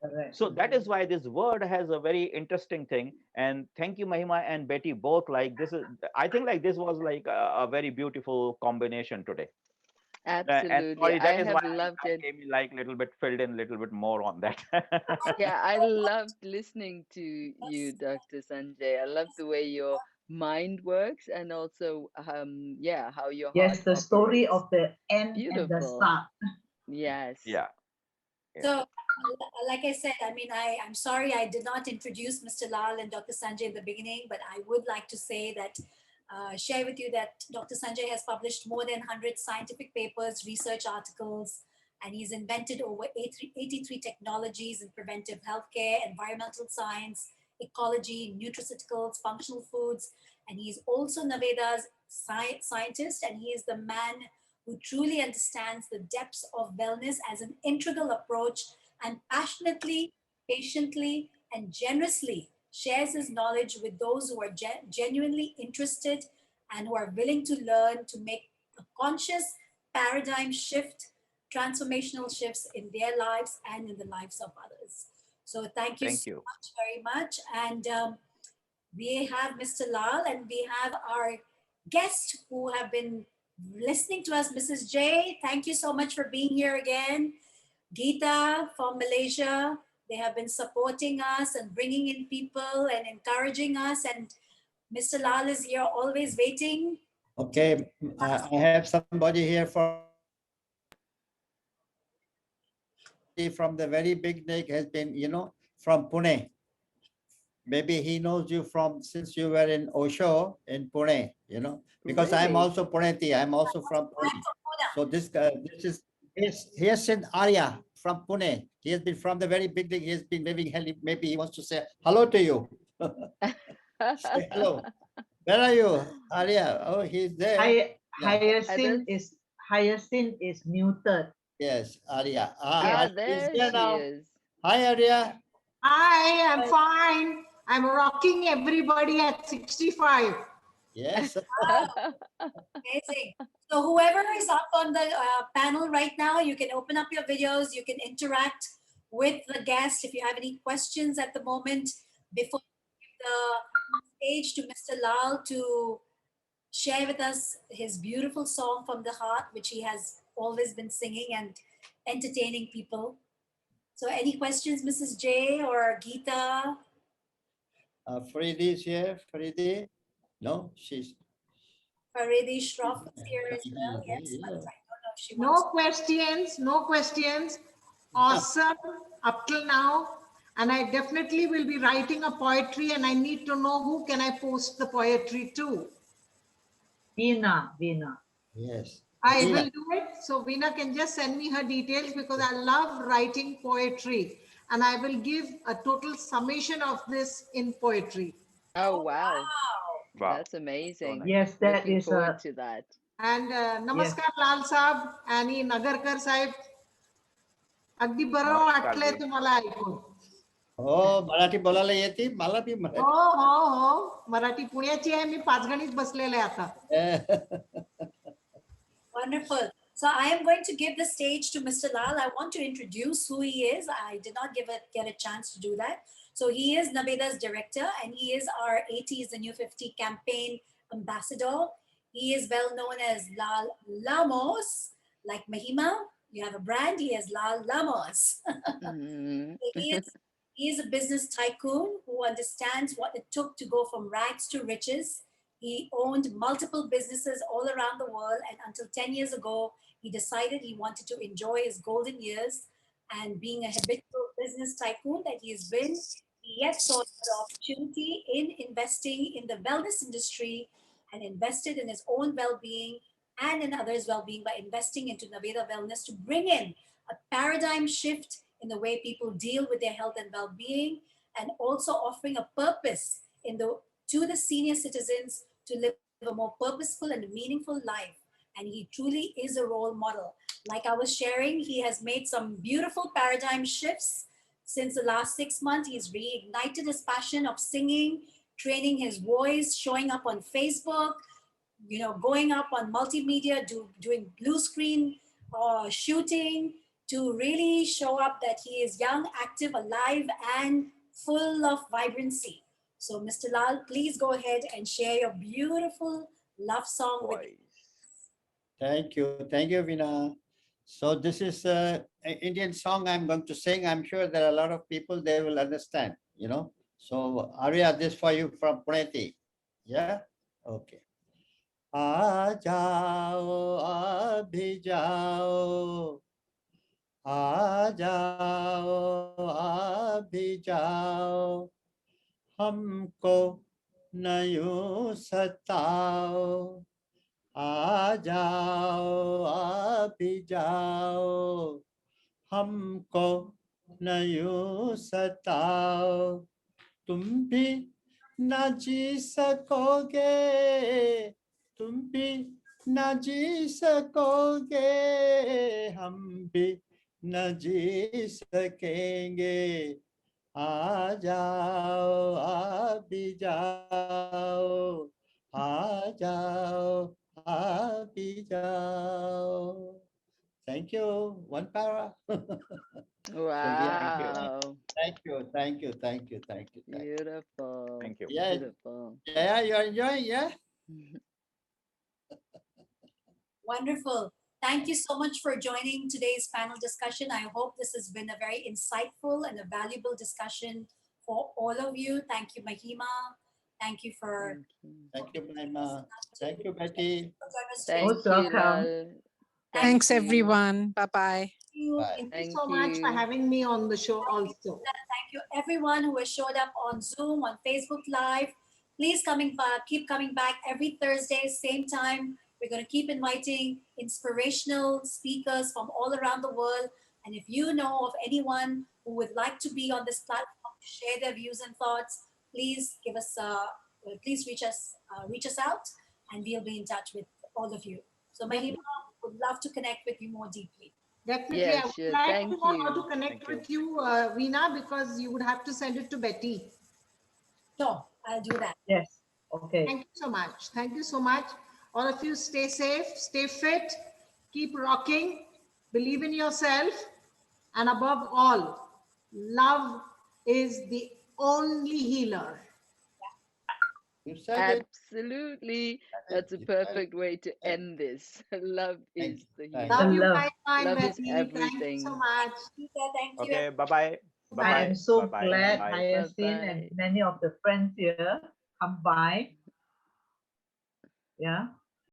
Correct.
So that is why this word has a very interesting thing. And thank you, Mahima and Betty, both. Like this is, I think, like this was like a very beautiful combination today. And
Absolutely.
sorry, that
I
is why
have loved
I
it.
came in like little bit filled in a little bit more on that.
Yeah, I loved listening to you, Dr. Sanjay. I love the way your mind works and also yeah, how your heart
Yes, the story
operates.
of the end and the
Beautiful.
start.
Yes.
Yeah, yeah.
So, like I said, I mean, I'm sorry I did not introduce Mr. Lal and Dr. Sanjay in the beginning, but I would like to say that, share with you that Dr. Sanjay has published more than 100 scientific papers, research articles, and he's invented over 83 technologies in preventive healthcare, environmental science, ecology, nutraceuticals, functional foods, and he's also Naveda's scientist, and he is the man who truly understands the depths of wellness as an integral approach and passionately, patiently, and generously shares his knowledge with those who are genuinely interested and who are willing to learn to make a conscious paradigm shift, transformational shifts in their lives and in the lives of others. So, thank you
Thank
so
you.
much, very much. And we have Mr. Lal and we have our guest who have been listening to us, Mrs. J. Thank you so much for being here again. Geeta from Malaysia, they have been supporting us and bringing in people and encouraging us. And Mr. Lal is here, always waiting.
Okay, I have somebody here from the very beginning has been, from Pune. Maybe he knows you from since you were in Osho in Pune, because I'm
Really?
also Puneti. I'm also from
I'm
Pune.
from Pune.
So this is here's Sid Arya from Pune. He has been from the very beginning. He has been living. Maybe he wants to say hello to you. Say hello. Where are you, Arya? Oh, he's there. Yeah.
Hyacinth
That's
is muted.
Yes, Arya.
Yes.
Arya is
there
there
she
now.
is.
Hi, Arya.
I am fine. I'm rocking everybody at 65.
Yes.
Amazing. So whoever is up on the panel right now, you can open up your videos. You can interact with the guest if you have any questions at the moment before the stage to Mr. Lal to share with us his beautiful song from the heart, which he has always been singing and entertaining people. So, any questions, Mrs. J or Geeta?
Faridi is here. Faridi. No, she's.
Faridi Shroff is here as well. Yes, but
Yeah.
I don't know if she
No
wants.
questions, no questions. Awesome up till now. And I definitely will be writing a poetry and I need to know who can I post the poetry to.
Veena.
Yes.
I
Veena.
will do it. So Veena can just send me her details because I love writing poetry. And I will give a total summation of this in poetry.
Oh,
Oh,
wow.
wow.
Wow.
That's
So nice.
amazing.
Yes, that
Looking
is
forward
a
to that.
And
yes.
Namaskar Lal Saab आणि नगरकर साहेब अगदी बरं
Namaskar
वाटलंय
ji.
तुम्हाला ऐकून.
हो मराठी बोलायला येते मला बी
हो
मराठी.
हो हो मराठी पुण्याची आहे मी पाचगणीत बसलेले आहे आता.
Wonderful. So I am going to give the stage to Mr. Lal. I want to introduce who he is. I did not get a chance to do that. So he is Naveda's director and he is our 80 is the New 50 campaign ambassador. He is well known as Lal Lamos, like Mahima. You have a brand. He has Lal Lamos.
Mhm.
He is a business tycoon who understands what it took to go from rags to riches. He owned multiple businesses all around the world, and until 10 years ago, he decided he wanted to enjoy his golden years. And being a habitual business tycoon that he has been, he yet saw the opportunity in investing in the wellness industry and invested in his own well being and in others' well being by investing into Naveda Wellness to bring in a paradigm shift in the way people deal with their health and well-being, and also offering a purpose in the to the senior citizens to live a more purposeful and meaningful life. And he truly is a role model. Like I was sharing, he has made some beautiful paradigm shifts since the last 6 months. He's reignited his passion of singing, training his voice, showing up on Facebook, going up on multimedia, doing blue screen shooting, to really show up that he is young, active, alive, and full of vibrancy. So, Mr. Lal, please go ahead and share your beautiful love song with us.
Thank you, Veena. So this is an Indian song I'm going to sing. I'm sure there are a lot of people they will understand, you know. So Arya, this for you from Pune. Yeah? Okay. आ जाओ अभी जाओ आ जाओ अभी जाओ हमको न यूं सताओ आ जाओ अभी जाओ हमको न यूं सताओ तुम भी न जी सकोगे तुम भी न जी सकोगे हम भी न जी सकेंगे आ जाओ आ भी जाओ आ जाओ आ भी जाओ Thank you. One para. So yeah,
Thank you.
Wow.
thank you, thank you, thank you, thank you, thank you.
Beautiful.
Thank you.
Yeah,
Beautiful.
yeah, you're enjoying, yeah.
Wonderful. Thank you so much for joining today's panel discussion. I hope this has been a very insightful and a valuable discussion for all of you. Thank you, Mahima. Thank you for
Thank you.
Thank you, Maima. Thank you, Betty.
joining us today.
Most
Thank you,
welcome.
Lal.
Thank
Thank
Thanks,
you.
everyone. Bye-bye.
you.
Bye.
Thank you
Thank
so much for
you.
having me on the show also.
Thank you, everyone who has showed up on Zoom, on Facebook Live. Please coming back, keep coming back every Thursday, same time. We're going to keep inviting inspirational speakers from all around the world. And if you know of anyone who would like to be on this platform to share their views and thoughts, please give us, please reach us out, and we'll be in touch with all of you. So, Mahima, would love to connect with you more deeply.
Definitely,
Yeah,
I would
sure.
like to
Thank
know how to
you.
connect
Thank you.
with you, Veena, because you would have to send it to Betty.
Sure, I'll do that.
Yes. Okay.
Thank you so much. Thank you so much. All of you stay safe, stay fit, keep rocking, believe in yourself, and above all, love is the only healer.
You said it.
Absolutely.
You
That's a
said it.
perfect way to
Thank
end this. Love
thank
is the
you. Thank
Love
healer.
you,
Love.
my fine
Love is
Betty. Thank you so
everything.
much.
Thank you.
Okay. Bye bye. Bye
I
bye.
am so
Bye bye.
glad
Bye.
Hyacinth and
Bye-bye.
many of the friends here come by. Yeah.